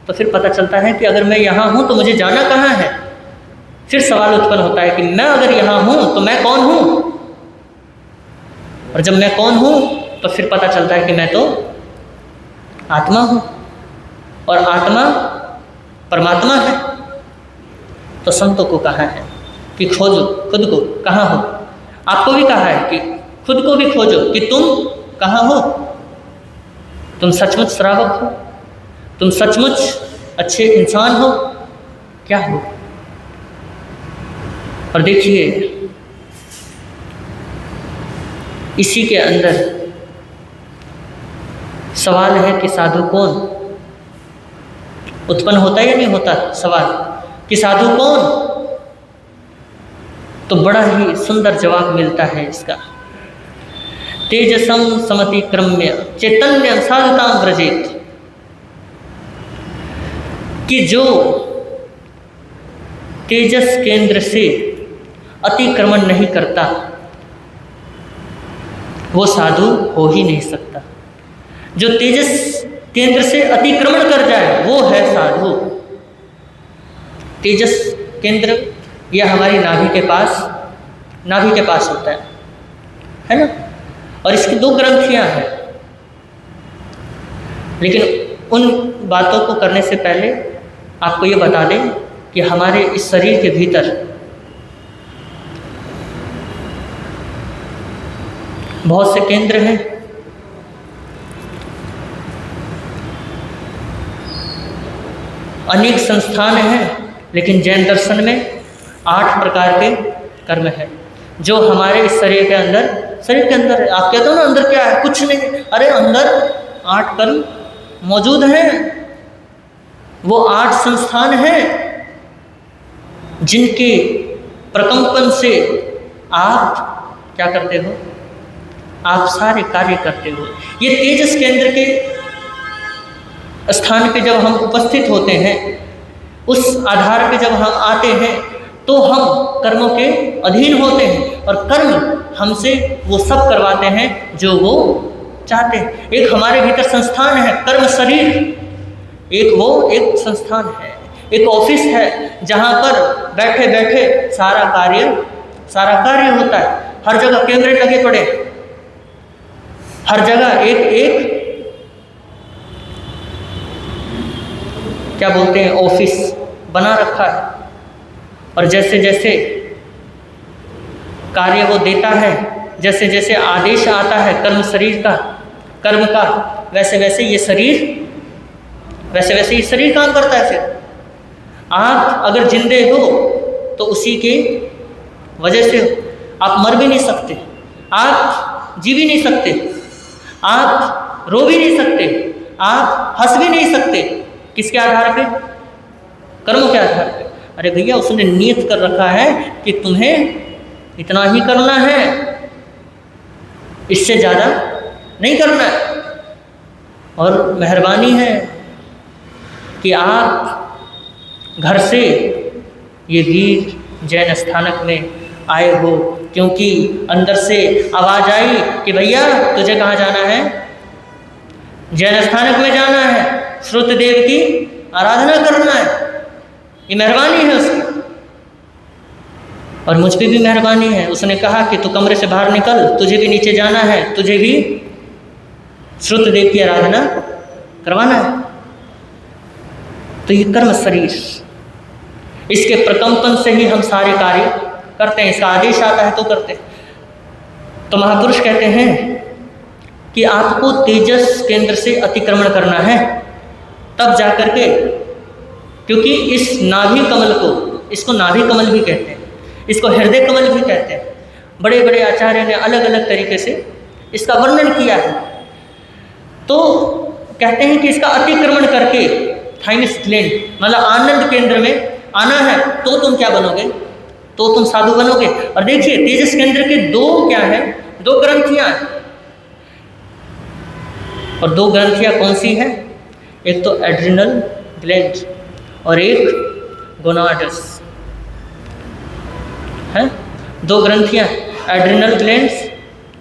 तो फिर पता चलता है कि अगर मैं यहाँ हूँ तो मुझे जाना कहाँ है। फिर सवाल उत्पन्न होता है कि मैं अगर यहाँ हूँ तो मैं कौन हूँ। और जब मैं कौन हूँ तो फिर पता चलता है कि मैं तो आत्मा हूँ और आत्मा परमात्मा है। तो संतों को कहा है कि खोजो खुद को, कहाँ हो। आपको भी कहा है कि खुद को भी खोजो कि तुम कहाँ हो। तुम सचमुच श्रावक हो, तुम सचमुच अच्छे इंसान हो, क्या हो। और देखिए इसी के अंदर सवाल है कि साधु कौन उत्पन्न होता है या नहीं होता। सवाल कि साधु कौन, तो बड़ा ही सुंदर जवाब मिलता है इसका। तेजसम समतिक्रम्य चैतन्य साधुताम व्रजेत, कि जो तेजस केंद्र से अतिक्रमण नहीं करता वो साधु हो ही नहीं सकता। जो तेजस केंद्र से अतिक्रमण कर जाए वो है साधु। तेजस केंद्र यह हमारी नाभि के पास होता है ना। और इसकी 2 ग्रंथियां हैं। लेकिन उन बातों को करने से पहले आपको ये बता दें कि हमारे इस शरीर के भीतर बहुत से केंद्र हैं। अनेक संस्थान हैं, लेकिन जैन दर्शन में 8 प्रकार के कर्म हैं जो हमारे इस शरीर के अंदर आप कहते हो ना अंदर क्या है, कुछ नहीं। अरे अंदर 8 कर्म मौजूद हैं। वो 8 संस्थान हैं जिनके प्रकंपन से आप क्या करते हो, आप सारे कार्य करते हो। ये तेजस केंद्र के स्थान पे जब हम उपस्थित होते हैं, उस आधार पे जब हम आते हैं तो हम कर्मों के अधीन होते हैं और कर्म हमसे वो सब करवाते हैं जो वो चाहते हैं। एक हमारे भीतर संस्थान है कर्म शरीर, एक संस्थान है, एक ऑफिस है जहाँ पर बैठे बैठे सारा कार्य होता है। हर जगह कैमरे लगे पड़े, हर जगह एक क्या बोलते हैं ऑफिस बना रखा है। और जैसे जैसे कार्य वो देता है, जैसे जैसे आदेश आता है कर्म का, वैसे वैसे ये शरीर काम करता है। फिर आप अगर जिंदे हो तो उसी के वजह से हो। आप मर भी नहीं सकते, आप जी भी नहीं सकते, आप रो भी नहीं सकते, आप हंस भी नहीं सकते। किसके आधार पे? कर्म के आधार पे। अरे भैया उसने नियत कर रखा है कि तुम्हें इतना ही करना है, इससे ज़्यादा नहीं करना है। और मेहरबानी है कि आप घर से ये वीर जैन स्थानक में आए हो, क्योंकि अंदर से आवाज़ आई कि भैया तुझे कहाँ जाना है? जैन स्थानक में जाना है, श्रुतदेव की आराधना करना है। ये मेहरबानी है उसकी। और मुझ पे भी मेहरबानी है, उसने कहा कि तू कमरे से बाहर निकल, तुझे भी नीचे जाना है, तुझे भी श्रुतदेव की आराधना करवाना है। तो ये कर्म शरीर, इसके प्रकंपन से ही हम सारे कार्य करते हैं। इसका आदेश आता है तो करते हैं। तो महापुरुष कहते हैं कि आपको तेजस केंद्र से अतिक्रमण करना है, तब जाकर के, क्योंकि इस नाभि कमल को, इसको नाभि कमल भी कहते हैं, इसको हृदय कमल भी कहते हैं। बड़े बड़े आचार्य ने अलग अलग तरीके से इसका वर्णन किया है। तो कहते हैं कि इसका अतिक्रमण करके थाइमस ग्लैंड मतलब आनंद केंद्र में आना है तो तुम क्या बनोगे? तो तुम साधु बनोगे। और देखिए तेजस केंद्र के 2 क्या है? 2 ग्रंथियां हैं। और 2 ग्रंथियां कौन सी हैं? एक तो एड्रिनल ग्लैंड और एक गोनाड्स है। 2 ग्रंथियां, एड्रिनल ग्लैंड्स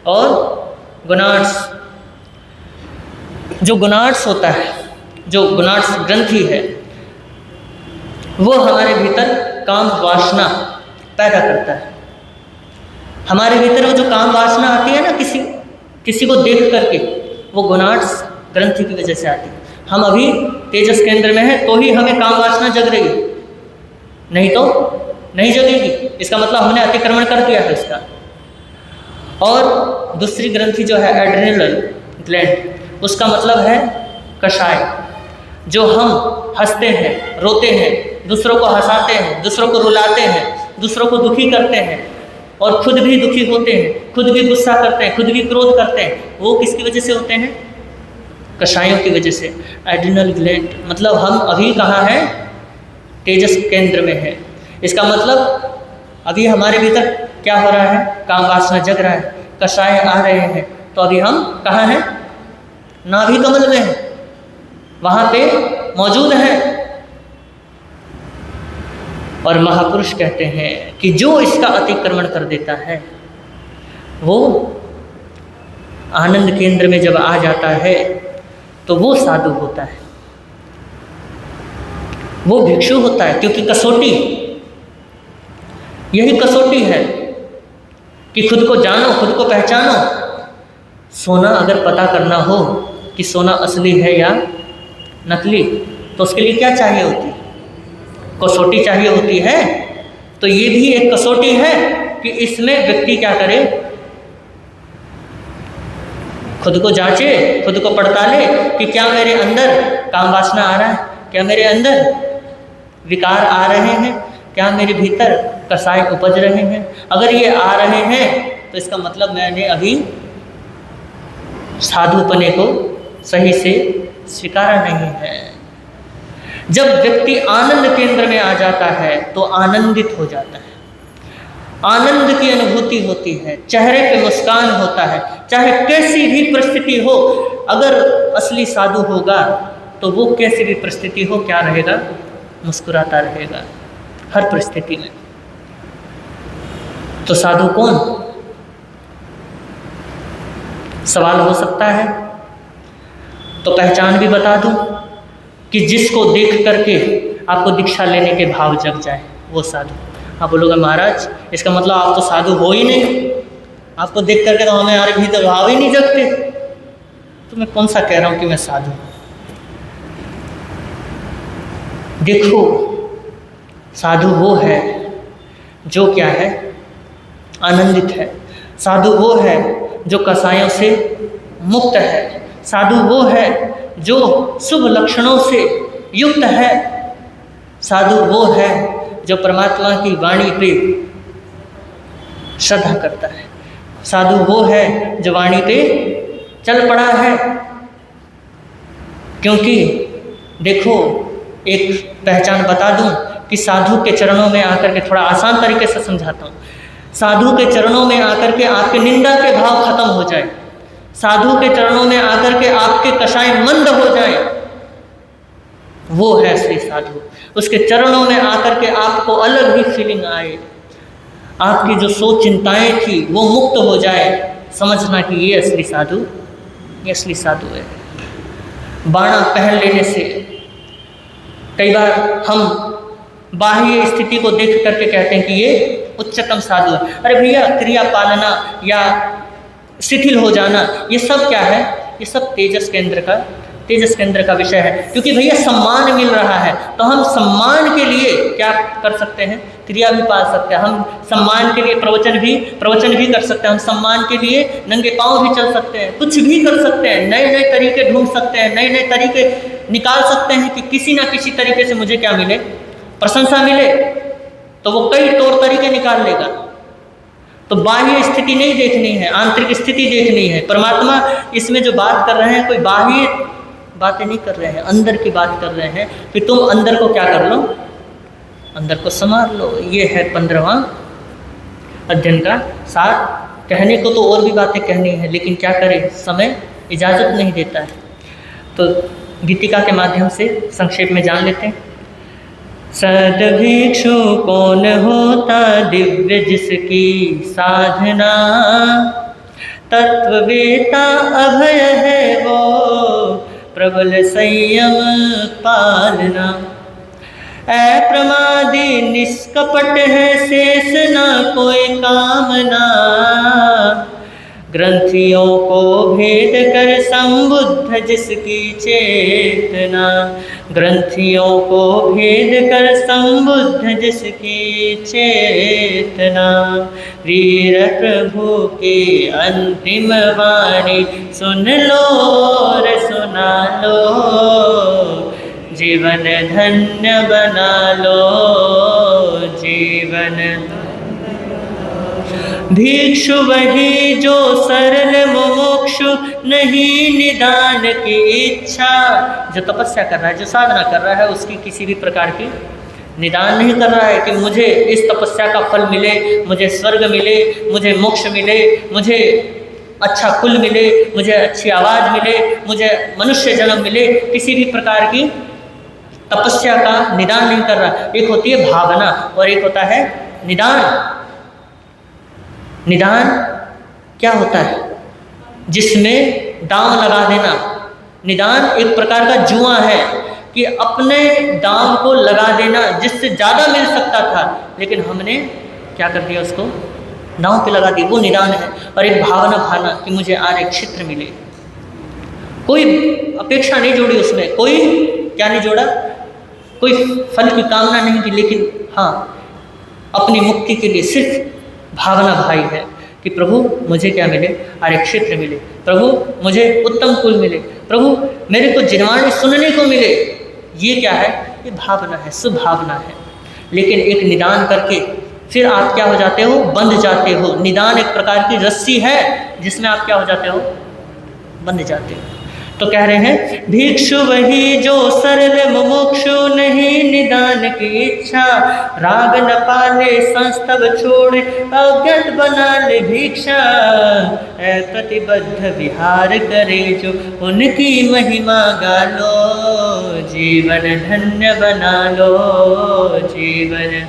और गोनाड्स। जो गोनाड्स होता है, जो गोनाड्स ग्रंथि है, वो हमारे भीतर काम वासना पैदा करता है। हमारे भीतर वो जो काम वासना आती है ना, किसी को देख करके, वो गोनाड्स ग्रंथि की वजह से आती है। हम अभी तेजस केंद्र में हैं तो ही हमें काम वासना जग रही है, नहीं तो नहीं जगेगी। इसका मतलब हमने अतिक्रमण कर दिया है इसका। और दूसरी ग्रंथि जो है एड्रेनल ग्लैंड, उसका मतलब है कषाय। जो हम हंसते हैं, रोते हैं, दूसरों को हंसाते हैं, दूसरों को रुलाते हैं, दूसरों को दुखी करते हैं और खुद भी दुखी होते हैं, खुद भी गुस्सा करते हैं, खुद भी क्रोध करते हैं, वो किसकी वजह से होते हैं? कषायों की वजह से। एड्रेनल ग्लैंड मतलब हम अभी कहाँ हैं? तेजस केंद्र में है। इसका मतलब अभी हमारे भीतर क्या हो रहा है? काम वासना जग रहा है, कषाय आ रहे हैं, तो अभी हम कहाँ हैं? नाभि कमल में हैं, वहाँ पे मौजूद हैं। और महापुरुष कहते हैं कि जो इसका अतिक्रमण कर देता है वो आनंद केंद्र में जब आ जाता है तो वो साधु होता है, वो भिक्षु होता है। क्योंकि कसौटी, यही कसौटी है कि खुद को जानो, खुद को पहचानो। सोना अगर पता करना हो कि सोना असली है या नकली, तो उसके लिए क्या चाहिए होती? कसौटी चाहिए होती है। तो ये भी एक कसौटी है कि इसमें व्यक्ति क्या करे? खुद को जांचे, खुद को पड़ताले कि क्या मेरे अंदर काम वासना आ रहा है, क्या मेरे अंदर विकार आ रहे हैं, क्या मेरे भीतर कसाय उपज रहे हैं। अगर ये आ रहे हैं तो इसका मतलब मैंने अभी साधुपने को सही से स्वीकारा नहीं है। जब व्यक्ति आनंद केंद्र में आ जाता है तो आनंदित हो जाता है, आनंद की अनुभूति होती है, चेहरे पे मुस्कान होता है, चाहे कैसी भी परिस्थिति हो। अगर असली साधु होगा तो वो कैसी भी परिस्थिति हो क्या रहेगा? मुस्कुराता रहेगा हर परिस्थिति में। तो साधु कौन? सवाल हो सकता है, तो पहचान भी बता दूं कि जिसको देख करके आपको दीक्षा लेने के भाव जग जाए वो साधु। आप बोलोगे महाराज इसका मतलब आप तो साधु हो ही नहीं, आपको देख करके तो हमारे भीतर भाव ही नहीं जगते। तो मैं कौन सा कह रहा हूँ कि मैं साधु? देखो, साधु वो है जो क्या है? आनंदित है। साधु वो है जो कसायों से मुक्त है। साधु वो है जो शुभ लक्षणों से युक्त है। साधु वो है जो परमात्मा की वाणी पे श्रद्धा करता है। साधु वो है जो वाणी पे चल पड़ा है। क्योंकि देखो, एक पहचान बता दूं कि साधु के चरणों में आकर के, थोड़ा आसान तरीके से समझाता हूँ, साधु के चरणों में आकर के आपके निंदा के भाव खत्म हो जाए, साधु के चरणों में आकर के आपके कषाय मंद हो जाए, वो है श्री साधु। उसके चरणों में आकर के आपको अलग ही फीलिंग आए, आपकी जो सोच चिंताएं थी वो मुक्त हो जाए, समझना कि ये असली साधु, ये असली साधु है। बाणा पहन लेने से कई बार हम बाह्य स्थिति को देख करके कहते हैं कि ये उच्चतम साधु है। अरे भैया, क्रिया पालना या शिथिल हो जाना, ये सब क्या है? ये सब तेजस केंद्र का विषय है। क्योंकि भैया सम्मान मिल रहा है तो हम सम्मान के लिए क्या कर सकते हैं? क्रिया भी पाल सकते हैं। हम सम्मान के लिए प्रवचन भी कर सकते हैं। हम सम्मान के लिए नंगे पांव भी चल सकते हैं, कुछ भी कर सकते हैं, नए नए तरीके ढूंढ सकते हैं, नए नए तरीके निकाल सकते हैं कि किसी ना किसी तरीके से मुझे क्या मिले? प्रशंसा मिले। तो वो कई तौर तरीके निकाल लेगा। तो बाह्य स्थिति नहीं देखनी है, आंतरिक स्थिति देखनी है। परमात्मा इसमें जो बात कर रहे हैं कोई बाह्य बातें नहीं कर रहे हैं, अंदर की बात कर रहे हैं कि तुम अंदर को क्या कर लो? अंदर को संभाल लो। ये है 15वां अध्ययन का सार। कहने को तो और भी बातें कहनी है, लेकिन क्या करें, समय इजाज़त नहीं देता है। तो गीतिका के माध्यम से संक्षेप में जान लेते हैं। सद्भिक्षु कौन होता दिव्य जिसकी साधना, तत्ववेता अभय है वो प्रबल संयम पालना। अप्रमादी निष्कपट है शेष न कोई कामना, ग्रंथियों को भेद कर संबुद्ध जिसकी चेतना, ग्रंथियों को भेद कर संबुद्ध जिसकी चेतना, वीर प्रभु की अंतिम वाणी सुन लो और सुना लो, जीवन धन्य बना लो, जीवन। भिक्षु वही जो सरल मुमुक्षु, नहीं निदान की इच्छा। जो तपस्या कर रहा है, जो साधना कर रहा है, उसकी किसी भी प्रकार की निदान नहीं कर रहा है कि मुझे इस तपस्या का फल मिले, मुझे स्वर्ग मिले, मुझे मोक्ष मिले, मुझे अच्छा कुल मिले, मुझे अच्छी आवाज़ मिले, मुझे मनुष्य जन्म मिले। किसी भी प्रकार की तपस्या का निदान नहीं कर रहा। एक होती है भावना और एक होता है निदान। निदान क्या होता है? जिसमें दांव लगा देना। निदान एक प्रकार का जुआ है कि अपने दांव को लगा देना, जिससे ज़्यादा मिल सकता था लेकिन हमने क्या कर दिया, उसको दांव पे लगा दी, वो निदान है। और एक भावना भाना कि मुझे आज एक क्षेत्र मिले, कोई अपेक्षा नहीं जोड़ी उसमें, कोई क्या नहीं जोड़ा, कोई फल की कामना नहीं की, लेकिन हाँ अपनी मुक्ति के लिए सिर्फ भावना भाई है कि प्रभु मुझे क्या मिले, आर्य क्षेत्र मिले, प्रभु मुझे उत्तम कुल मिले, प्रभु मेरे को जिनवाणी सुनने को मिले। ये क्या है? ये भावना है, शुभ भावना है। लेकिन एक निदान करके फिर आप क्या हो जाते हो? बंध जाते हो। निदान एक प्रकार की रस्सी है जिसमें आप क्या हो जाते हो? बंध जाते हो। तो कह रहे हैं भिक्षु वही जो सरल मुमुक्षु, नहीं निदान की इच्छा, राग न पाले संस्तव छोड़े, अज्ञात बना ले भिक्षा, प्रतिबद्ध विहार करे जो, उनकी महिमा गालो, जीवन धन्य बना लो, जीवन।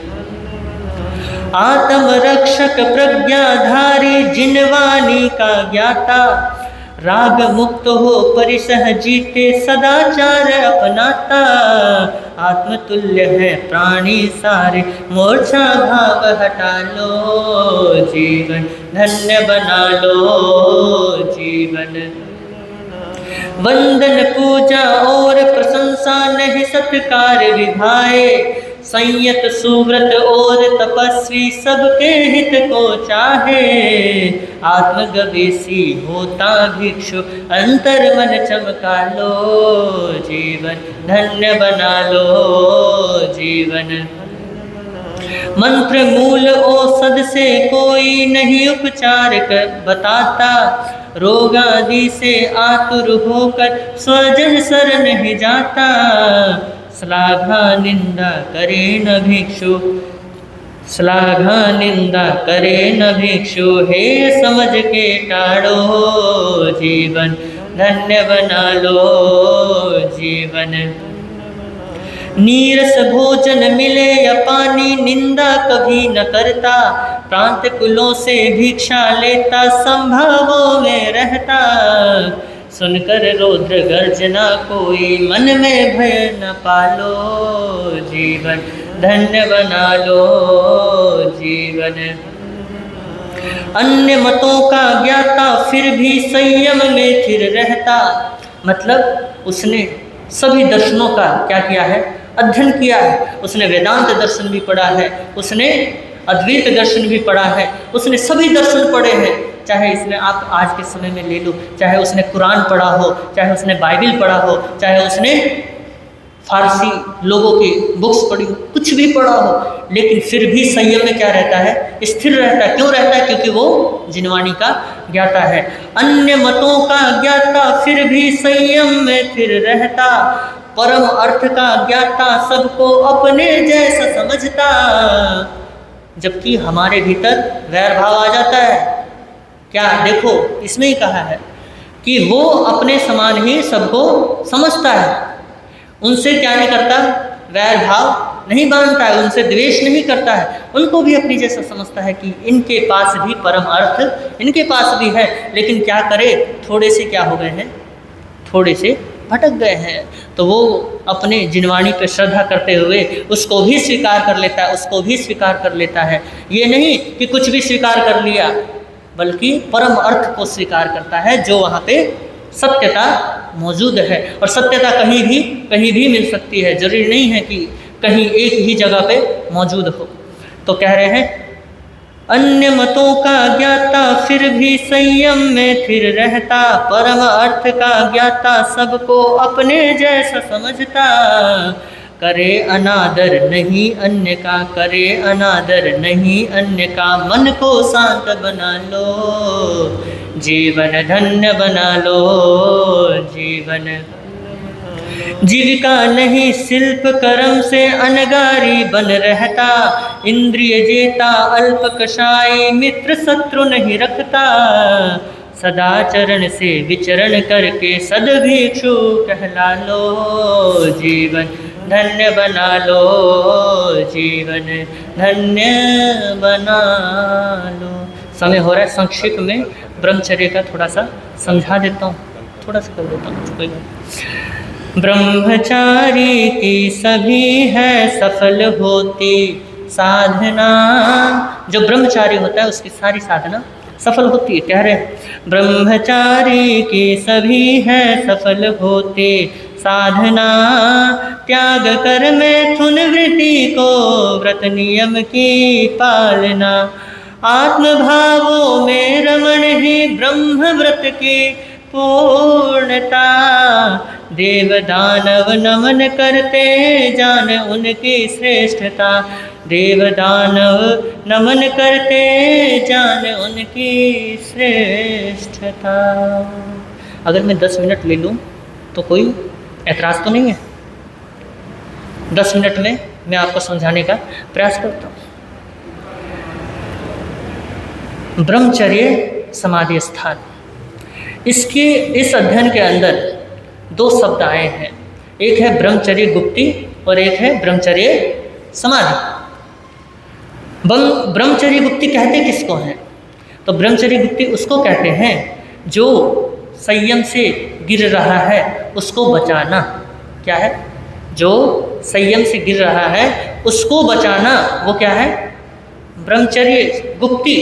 आत्म रक्षक प्रज्ञाधारी, जिनवाणी का ज्ञाता, राग मुक्त हो परिसह जीते, सदाचार अपनाता, आत्मतुल्य है प्राणी सारे, मूर्छा भाव हटा लो, जीवन धन्य बना लो, जीवन। वंदन पूजा और प्रशंसा नहीं सत्कार विभाए, संयत सुव्रत और तपस्वी सबके हित को चाहे, आत्मगवेशी होता भिक्षु अंतर मन चमका लो, जीवन धन्य बना लो, जीवन। मंत्र मूल औषध से कोई नहीं उपचार कर बताता, रोग आदि से आतुर होकर स्वजन शरण ही जाता, श्लाघा निंदा करे न भिक्षु, श्लाघा निंदा करे न भिक्षु, हे समझ के टाड़ो, जीवन धन्य बना लो, जीवन। नीरस भोजन मिले या पानी, निंदा कभी न करता, प्रांत कुलों से भिक्षा लेता, संभावों में रहता, सुनकर रौद्र गर्जना कोई, मन में भय न पालो, जीवन धन्य बना लो, जीवन। अन्य मतों का ज्ञाता फिर भी संयम में स्थिर रहता, मतलब उसने सभी दर्शनों का क्या किया है? अध्ययन किया है। उसने वेदांत दर्शन भी पढ़ा है, उसने अद्वैत दर्शन भी पढ़ा है, उसने सभी दर्शन पढ़े हैं। चाहे इसमें आप आज के समय में ले लो, चाहे उसने कुरान पढ़ा हो, चाहे उसने बाइबिल पढ़ा हो, चाहे उसने फारसी लोगों की बुक्स पढ़ी हो, कुछ भी पढ़ा हो, लेकिन फिर भी संयम में क्या रहता है? स्थिर रहता है। क्यों रहता है? क्योंकि वो जिनवाणी का ज्ञाता है। अन्य मतों का ज्ञाता फिर भी संयम में स्थिर रहता, परम अर्थ का ज्ञाता सबको अपने जैसा समझता। जबकि हमारे भीतर वैर भाव आ जाता है। क्या देखो, इसमें ही कहा है कि वो अपने समान ही सबको समझता है, उनसे क्या नहीं करता? वैर भाव नहीं बांधता है, उनसे द्वेष नहीं करता है, उनको भी अपनी जैसा समझता है कि इनके पास भी परम अर्थ इनके पास भी है। लेकिन क्या करे, थोड़े से क्या हो गए हैं, थोड़े से भटक गए हैं, तो वो अपने जिनवाणी पर श्रद्धा करते हुए उसको भी स्वीकार कर लेता है, उसको भी स्वीकार कर लेता है। ये नहीं कि कुछ भी स्वीकार कर लिया, बल्कि परम अर्थ को स्वीकार करता है, जो वहाँ पे सत्यता मौजूद है। और सत्यता कहीं भी मिल सकती है, जरूरी नहीं है कि कहीं एक ही जगह पे मौजूद हो। तो कह रहे हैं अन्य मतों का ज्ञाता फिर भी संयम में फिर रहता, परम अर्थ का ज्ञाता सबको अपने जैसा समझता, करे अनादर नहीं अन्य का, करे अनादर नहीं अन्य का, मन को शांत बना लो, जीवन धन्य बना लो, जीवन। जीविका नहीं शिल्प कर्म से अनगारी बन रहता, इंद्रिय जेता अल्प कषाय मित्र शत्रु नहीं रखता, सदाचरण से विचरण करके सद्भिक्षु कहला लो, जीवन धन्य बना लो, जीवन धन्य बना लो। समय हो रहा है, संक्षिप्त में ब्रह्मचर्य का थोड़ा सा समझा देता हूँ, थोड़ा सा कर देता हूँ, कोई बात। ब्रह्मचारी की सभी है सफल होती साधना, जो ब्रह्मचारी होता है उसकी सारी साधना सफल होती है। कह रहे हैं ब्रह्मचारी की सभी है सफल होती साधना, त्याग कर मैथुन वृत्ति को व्रत नियम की पालना, आत्मभावों में रमण ही ब्रह्म व्रत की पूर्णता, देव दानव नमन करते जान उनकी श्रेष्ठता, देव दानव नमन करते जान उनकी श्रेष्ठता। अगर मैं 10 मिनट ले लूँ तो कोई ऐतराज़ तो नहीं है? 10 मिनट में मैं आपको समझाने का प्रयास करता हूँ। ब्रह्मचर्य समाधि स्थान, इसके इस अध्ययन के अंदर 2 शब्द आए हैं, एक है ब्रह्मचर्य गुप्ति और एक है ब्रह्मचर्य समाधि। ब्रह्मचर्य गुप्ति कहते किसको हैं? तो ब्रह्मचर्य गुप्ति उसको कहते हैं जो संयम से गिर रहा है उसको बचाना। क्या है? जो संयम से गिर रहा है उसको बचाना, वो क्या है? ब्रह्मचर्य गुप्ति।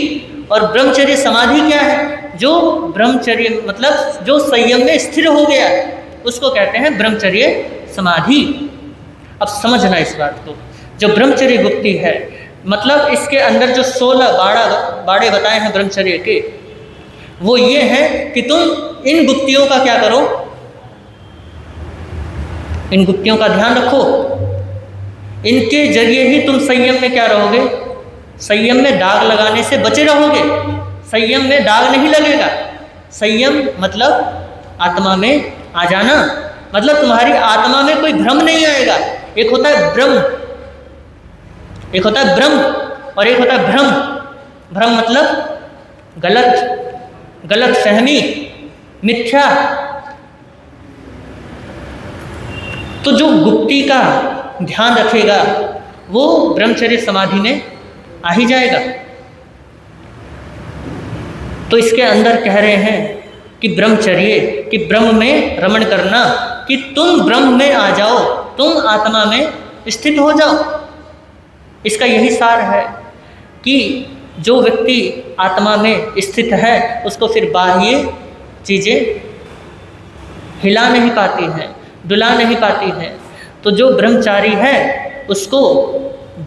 और ब्रह्मचर्य समाधि क्या है? जो ब्रह्मचर्य मतलब जो संयम में स्थिर हो गया उसको कहते हैं ब्रह्मचर्य समाधि। अब समझना इस बात को, जो ब्रह्मचर्य गुप्ति है मतलब इसके अंदर जो 16 बाड़े बताए हैं ब्रह्मचर्य के, वो ये है कि तुम इन गुप्तियों का क्या करो, इन गुप्तियों का ध्यान रखो। इनके जरिए ही तुम संयम में क्या रहोगे? संयम में दाग लगाने से बचे रहोगे। संयम में दाग नहीं लगेगा। संयम मतलब आत्मा में आ जाना, मतलब तुम्हारी आत्मा में कोई भ्रम नहीं आएगा। एक होता है ब्रह्म, एक होता है ब्रह्म और एक होता है भ्रम। भ्रम मतलब गलत फहमी, मिथ्या। तो जो गुप्ति का ध्यान रखेगा वो ब्रह्मचर्य समाधि में आ ही जाएगा। तो इसके अंदर कह रहे हैं कि ब्रह्मचर्य, कि ब्रह्म में रमण करना, कि तुम ब्रह्म में आ जाओ, तुम आत्मा में स्थित हो जाओ। इसका यही सार है कि जो व्यक्ति आत्मा में स्थित है उसको फिर बाह्य चीज़ें हिला नहीं पाती हैं, डुला नहीं पाती हैं। तो जो ब्रह्मचारी है उसको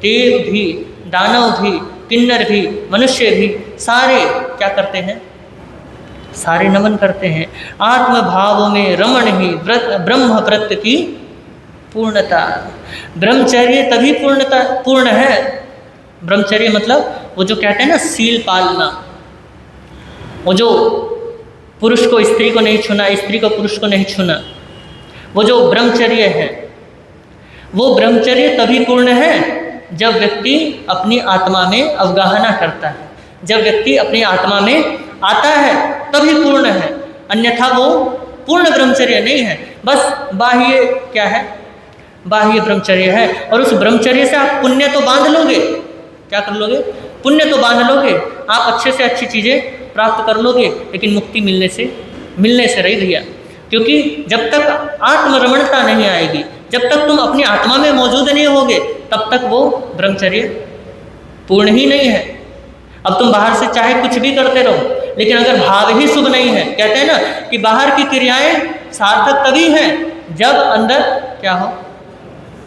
देव भी, दानव भी, किन्नर भी, मनुष्य भी सारे क्या करते हैं? सारे नमन करते हैं। आत्मभाव में रमण ही ब्रह्म व्रत की पूर्णता। ब्रह्मचर्य तभी पूर्ण है। ब्रह्मचर्य मतलब वो जो कहते हैं ना सील पालना, वो जो पुरुष को स्त्री को नहीं छूना, स्त्री को पुरुष को नहीं छूना, वो जो ब्रह्मचर्य है वो ब्रह्मचर्य तभी पूर्ण है जब व्यक्ति अपनी आत्मा में अवगाहना करता है, जब व्यक्ति अपनी आत्मा में आता है तभी पूर्ण है। अन्यथा वो पूर्ण ब्रह्मचर्य नहीं है, बस बाह्य क्या है? बाह्य ब्रह्मचर्य है। और उस ब्रह्मचर्य से आप पुण्य तो बांध लोगे, क्या कर लोगे? पुण्य तो बांध लोगे, आप अच्छे से अच्छी चीज़ें प्राप्त कर लोगे, लेकिन मुक्ति मिलने से रही भैया। क्योंकि जब तक आत्मरमणता नहीं आएगी, जब तक तुम अपनी आत्मा में मौजूद नहीं होगे, तब तक वो ब्रह्मचर्य पूर्ण ही नहीं है। अब तुम बाहर से चाहे कुछ भी करते रहो, लेकिन अगर भाव ही शुभ नहीं है, कहते हैं ना कि बाहर की क्रियाएं सार्थक तभी हैं जब अंदर क्या हो,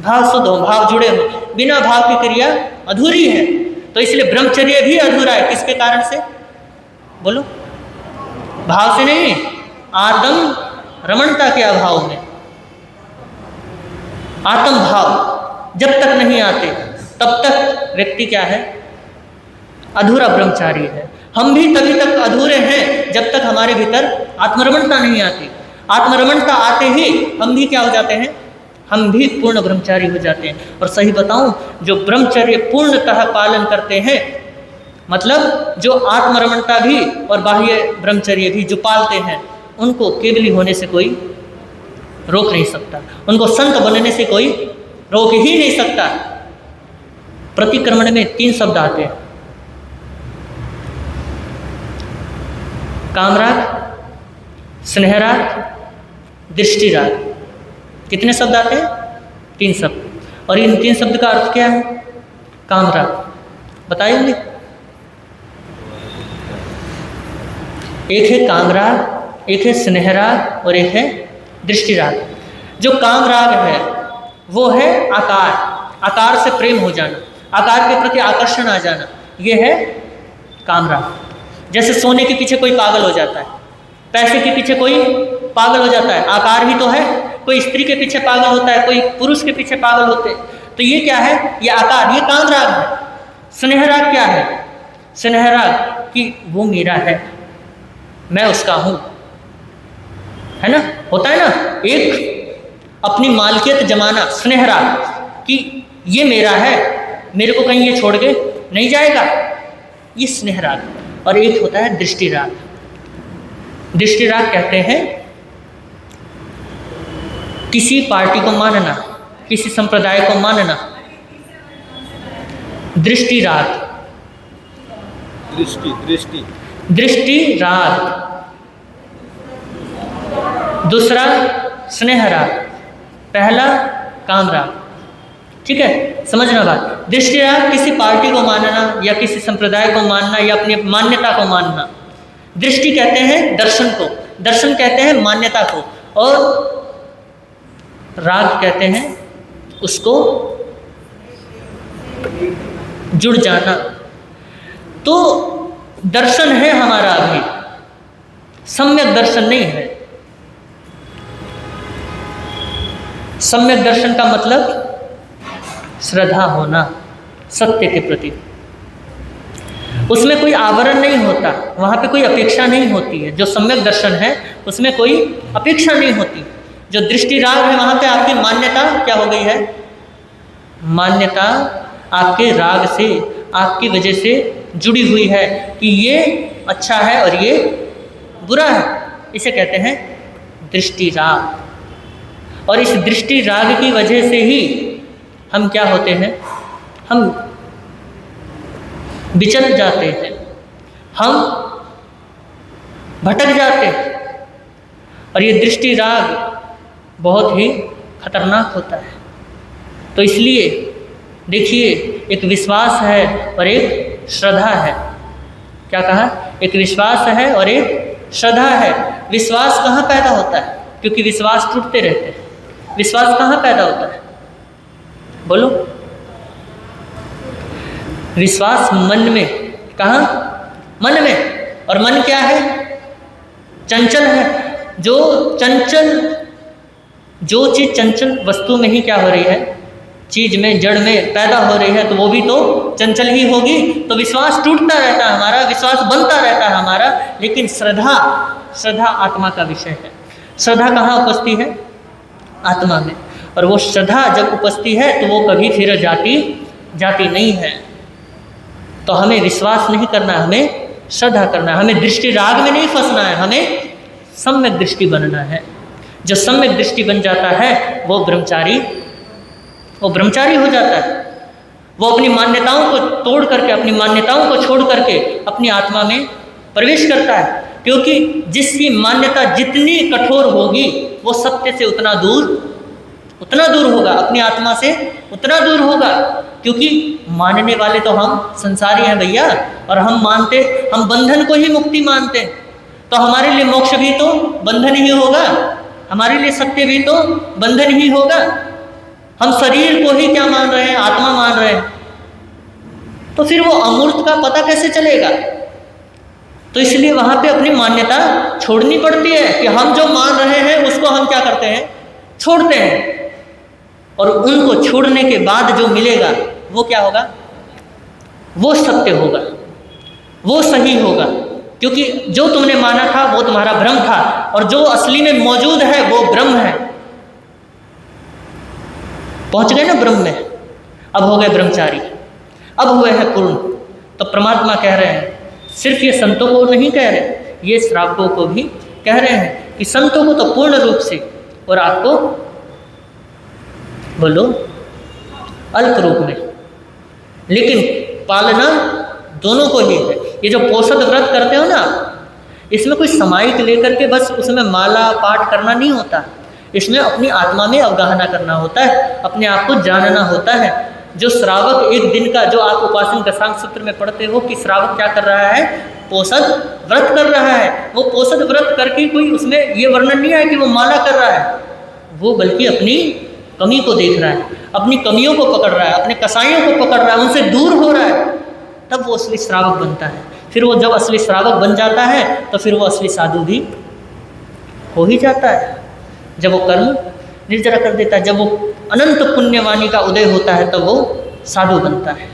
भाव शुद्ध हो, भाव जुड़े हो। बिना भाव की क्रिया अधूरी है। तो इसलिए ब्रह्मचर्य भी अधूरा है। किसके कारण से? बोलो, भाव से नहीं, आदम रमणता के अभाव में। आत्म भाव जब तक नहीं आते तब तक व्यक्ति क्या है? अधूरा ब्रह्मचारी है। हम भी तभी तक अधूरे हैं जब तक हमारे भीतर आत्मरमणता नहीं आती। आत्मरमणता आते ही हम भी क्या हो जाते हैं? हम भी पूर्ण ब्रह्मचारी हो जाते हैं। और सही बताऊं, जो ब्रह्मचर्य पूर्णतः पालन करते हैं, मतलब जो आत्मरमणता भी और बाह्य ब्रह्मचर्य भी जो पालते हैं, उनको केवली होने से कोई रोक नहीं सकता। उनको संत बनने से कोई रोक ही नहीं सकता। प्रतिक्रमण में 3 शब्द आते हैं, कामराग, स्नेहराग, दृष्टिराग। कितने शब्द आते हैं? 3 शब्द। और इन 3 शब्द का अर्थ क्या है? कामराग बताइए। एक है कामराग, एक है स्नेहराग और एक है दृष्टिराग। जो कामराग है वो है आकार, आकार से प्रेम हो जाना, आकार के प्रति आकर्षण आ जाना, ये है कामराग। जैसे सोने के पीछे कोई पागल हो जाता है, पैसे के पीछे कोई पागल हो जाता है, आकार ही तो है। कोई स्त्री के पीछे पागल होता है, कोई पुरुष के पीछे पागल होते हैं। तो ये क्या है? ये आकार, ये कामराग है। स्नेहराग क्या है? स्नेहराग कि वो मेरा है, मैं उसका हूं, है ना? होता है ना, एक अपनी मालकियत जमाना, स्नेहराग कि ये मेरा है, मेरे को कहीं ये छोड़ के नहीं जाएगा, ये स्नेहराग। और एक होता है दृष्टिराग। दृष्टिराग कहते हैं किसी पार्टी को मानना, किसी संप्रदाय को मानना, दृष्टिराग। दृष्टिराग। दूसरा स्नेहराग, पहला कामराग। ठीक है, समझना बात। दृष्टिराग किसी पार्टी को मानना या किसी संप्रदाय को मानना या अपनी मान्यता को मानना। दृष्टि कहते हैं दर्शन को, दर्शन कहते हैं मान्यता को, और राग कहते हैं उसको जुड़ जाना। तो दर्शन है हमारा अभी, सम्यक दर्शन नहीं है। सम्यक दर्शन का मतलब श्रद्धा होना सत्य के प्रति, उसमें कोई आवरण नहीं होता, वहाँ पे कोई अपेक्षा नहीं होती है। जो सम्यक दर्शन है उसमें कोई अपेक्षा नहीं होती। जो दृष्टि राग है वहाँ पे आपकी मान्यता क्या हो गई है? मान्यता आपके राग से, आपकी वजह से जुड़ी हुई है कि ये अच्छा है और ये बुरा है। इसे कहते हैं दृष्टि राग। और इस दृष्टि राग की वजह से ही हम क्या होते हैं? हम विचल जाते हैं, हम भटक जाते हैं। और ये दृष्टि राग बहुत ही खतरनाक होता है। तो इसलिए देखिए, एक विश्वास है और एक श्रद्धा है। क्या कहा? एक विश्वास है और एक श्रद्धा है। विश्वास कहाँ पैदा होता है? क्योंकि विश्वास टूटते रहते हैं। विश्वास कहाँ पैदा होता है? बोलो। विश्वास मन में। कहाँ? मन में। और मन क्या है? चंचल है। जो चीज़ चंचल वस्तु में ही क्या हो रही है? चीज में, जड़ में पैदा हो रही है, तो वो भी तो चंचल ही होगी। तो विश्वास टूटता रहता है हमारा, विश्वास बनता रहता है हमारा। लेकिन श्रद्धा आत्मा का विषय है। श्रद्धा कहाँ उपस्थित है? आत्मा में। और वो श्रद्धा जब उपस्थित है तो वो कभी फिर जाती नहीं है। तो हमें विश्वास नहीं करना, हमें श्रद्धा करना है। हमें दृष्टि राग में नहीं फंसना है, हमें सम्यक दृष्टि बनना है। जो सम्यक दृष्टि बन जाता है वो ब्रह्मचारी हो जाता है। वो अपनी मान्यताओं को तोड़ करके, अपनी मान्यताओं को छोड़ करके अपनी आत्मा में प्रवेश करता है। क्योंकि जिसकी मान्यता जितनी कठोर होगी वो सत्य से उतना दूर उतना दूर होगा, अपनी आत्मा से उतना दूर होगा। क्योंकि मानने वाले तो हम संसारी हैं भैया, और हम बंधन को ही मुक्ति मानते हैं। तो हमारे लिए मोक्ष भी तो बंधन ही होगा, हमारे लिए सत्य भी तो बंधन ही होगा। हम शरीर को ही क्या मान रहे हैं? आत्मा मान रहे हैं। तो फिर वो अमूर्त का पता कैसे चलेगा? तो इसलिए वहाँ पे अपनी मान्यता छोड़नी पड़ती है कि हम जो मान रहे हैं उसको हम क्या करते हैं? छोड़ते हैं। और उनको छोड़ने के बाद जो मिलेगा वो क्या होगा? वो सत्य होगा, वो सही होगा। क्योंकि जो तुमने माना था वो तुम्हारा भ्रम था, और जो असली में मौजूद है वो ब्रह्म है। पहुंच गए ना ब्रह्म में, अब हो गए ब्रह्मचारी, अब हुए हैं पूर्ण। तो परमात्मा कह रहे हैं, सिर्फ ये संतों को नहीं कह रहे, ये श्रावकों को भी कह रहे हैं कि संतों को तो पूर्ण रूप से, और आपको बोलो अल्प रूप में, लेकिन पालना दोनों को ही है। ये जो पोषद व्रत करते हो ना, इसमें कोई सामायिक लेकर के बस उसमें माला पाठ करना नहीं होता। इसमें अपनी आत्मा में अवगाहना करना होता है, अपने आप को जानना होता है। जो श्रावक एक दिन का, जो आप उपासन दशांग सूत्र में पढ़ते हो कि श्रावक क्या कर रहा है? पोषद व्रत कर रहा है। वो पोषद व्रत करके कोई उसमें ये वर्णन नहीं है कि वो माला कर रहा है, वो बल्कि अपनी कमी को देख रहा है, अपनी कमियों को पकड़ रहा है, अपने कसाइयों को पकड़ रहा है, उनसे दूर हो रहा है। तब वो असली श्रावक बनता है। फिर वो जब असली श्रावक बन जाता है तो फिर वो असली साधु भी हो ही जाता है। जब वो कर्म निर्जरा कर देता है, जब वो अनंत पुण्यवाणी का उदय होता है, तब वो साधु बनता है।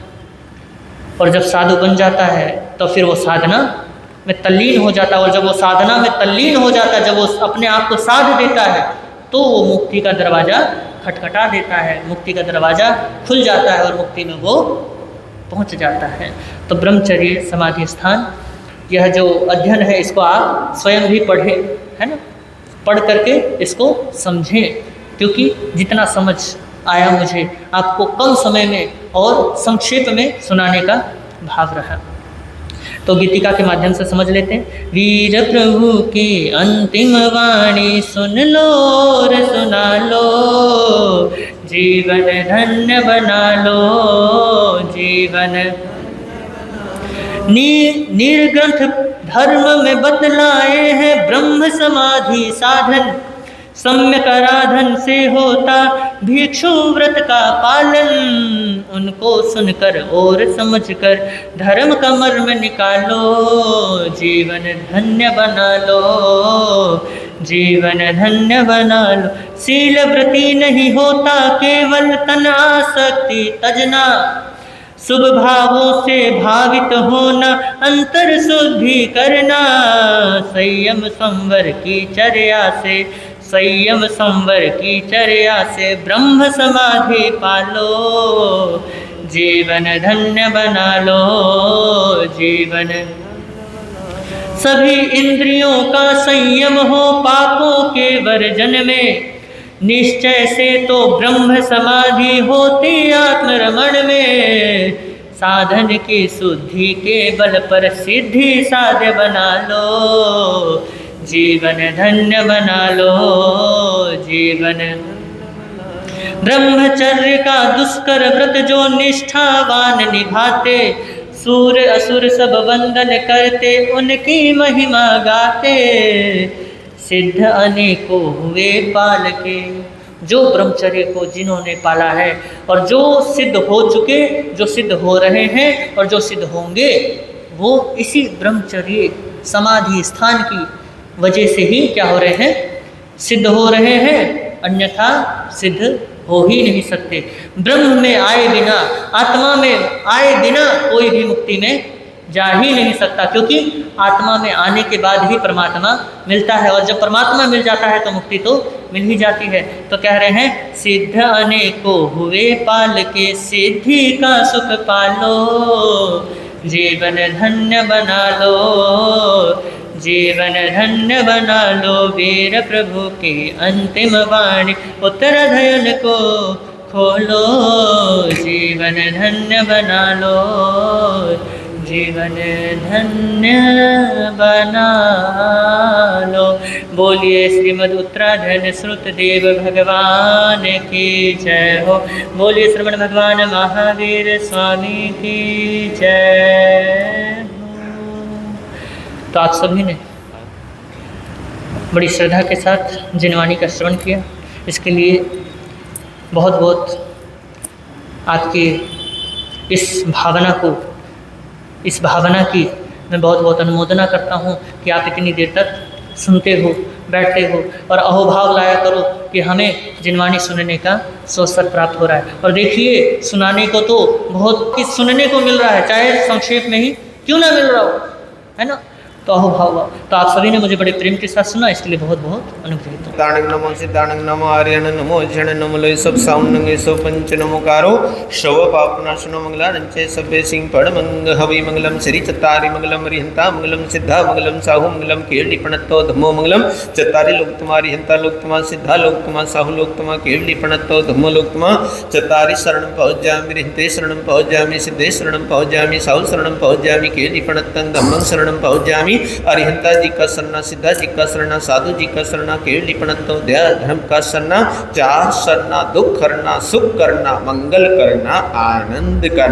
और जब साधु बन जाता है तो फिर वो साधना में तल्लीन हो जाता है। और जब वो साधना में तल्लीन हो जाता है, जब वो अपने आप को साध देता है, तो वो मुक्ति का दरवाज़ा खटखटा देता है, मुक्ति का दरवाज़ा खुल जाता है और मुक्ति में वो पहुंच जाता है। तो ब्रह्मचर्य समाधि स्थान, यह जो अध्ययन है इसको आप स्वयं भी पढ़ें, है ना, पढ़ करके इसको समझें। क्योंकि जितना समझ आया मुझे आपको कम समय में और संक्षेप में सुनाने का भाव रहा। तो गीतिका के माध्यम से समझ लेते हैं। वीर प्रभु की अंतिम वाणी सुन लो और सुना लो, जीवन धन्य बना लो, जीवन निर्ग्रंथ धर्म में बतलाए हैं ब्रह्म समाधि साधन, सम्यक आराधन से होता भिक्षु व्रत का पालन। उनको सुनकर और समझकर धर्म का मर्म निकालो, जीवन धन्य बना लो, जीवन धन्य बना लो। शील व्रती नहीं होता केवल तन आसक्ति तजना, शुभ भावों से भावित होना, अंतर शुद्धि करना। संयम संवर की चर्या से, संयम संवर की चर्या से ब्रह्म समाधि पालो, जीवन धन्य बना लो, जीवन। सभी इंद्रियों का संयम हो पापों के वर्जन में, निश्चय से तो ब्रह्म समाधि होती आत्मरमण में। साधन की शुद्धि के बल पर सिद्धि साध्य बना लो, जीवन धन्य बना लो, जीवन। ब्रह्मचर्य का दुष्कर व्रत जो निष्ठावान निभाते, सूर असुर सब वंदन करते, उनकी महिमा गाते। सिद्ध अनेकों हुए पाल के, जो ब्रह्मचर्य को जिन्होंने पाला है और जो सिद्ध हो चुके, जो सिद्ध हो रहे हैं और जो सिद्ध होंगे, वो इसी ब्रह्मचर्य समाधि स्थान की वजह से ही क्या हो रहे हैं? सिद्ध हो रहे हैं, अन्यथा सिद्ध हो ही नहीं सकते। ब्रह्म में आए बिना, आत्मा में आए बिना कोई भी मुक्ति में जा ही नहीं सकता, क्योंकि आत्मा में आने के बाद ही परमात्मा मिलता है, और जब परमात्मा मिल जाता है तो मुक्ति तो मिल ही जाती है। तो कह रहे हैं, सिद्ध अनेकों हुए पाल के, सिद्धि का सुख पालो, जीवन धन्य बना लो, जीवन धन्य बना लो। वीर प्रभु की अंतिम वाणी उत्तर अध्ययन को खोलो, जीवन धन्य बना लो, जीवन धन्य बना लो। बोलिए श्रीमद् उत्तराधर्म श्रुत देव भगवान की जय हो। बोलिए श्रवण भगवान महावीर स्वामी की जय हो। तो आप सभी ने बड़ी श्रद्धा के साथ जिनवाणी का श्रवण किया, इसके लिए बहुत बहुत आपकी इस भावना की मैं बहुत बहुत अनुमोदना करता हूँ कि आप इतनी देर तक सुनते हो, बैठते हो और अहोभाव लाया करो कि हमें जिनवाणी सुनने का अवसर प्राप्त हो रहा है। और देखिए, सुनाने को तो बहुत कुछ सुनने को मिल रहा है, चाहे संक्षेप में ही क्यों ना मिल रहा हो, है ना। तो अहोभाव, तो आप सभी ने मुझे बड़े प्रेम के साथ सुना, इसके लिए बहुत बहुत अनुग्रहित हूँ। ताणंग नमो सिद्धाणंग नमो आर्यन नमो जन नमो लय सब साउंडंग सो पंच नमोकारो शव पापनाशनो मंगलानंचे सभ्य सिंह पड़ मंग हवि मंगलम श्री चत्तारि मंगलम रिहंता मंगलम सिद्धा मंगलम साहु मंगलम कीर्ति पणत्तो धम्मो मंगलम चत्तारि लोकतमा रिहंता लोकतमा सिद्धा लोकतमा साहु लोकतमा कीर्ति पणत्तो धम्मो लोकतमा चत्तारि शरणं पहुँचामि रिहंते शरणं पहुँचामि सिद्धे शरणं पहुँचामि साहु शरणं पहुँचामि कीर्ति पणत्तं धम्मं शरणं पहुँचामि। अरिहंता जी का शरणा, सिद्धा जी का शरणा, साधु जी का शरणा, कीर्ति पणत्तो दया धर्म का शरणा, चार शरणा, दुख करना, सुख करना, मंगल करना, आनंद करना।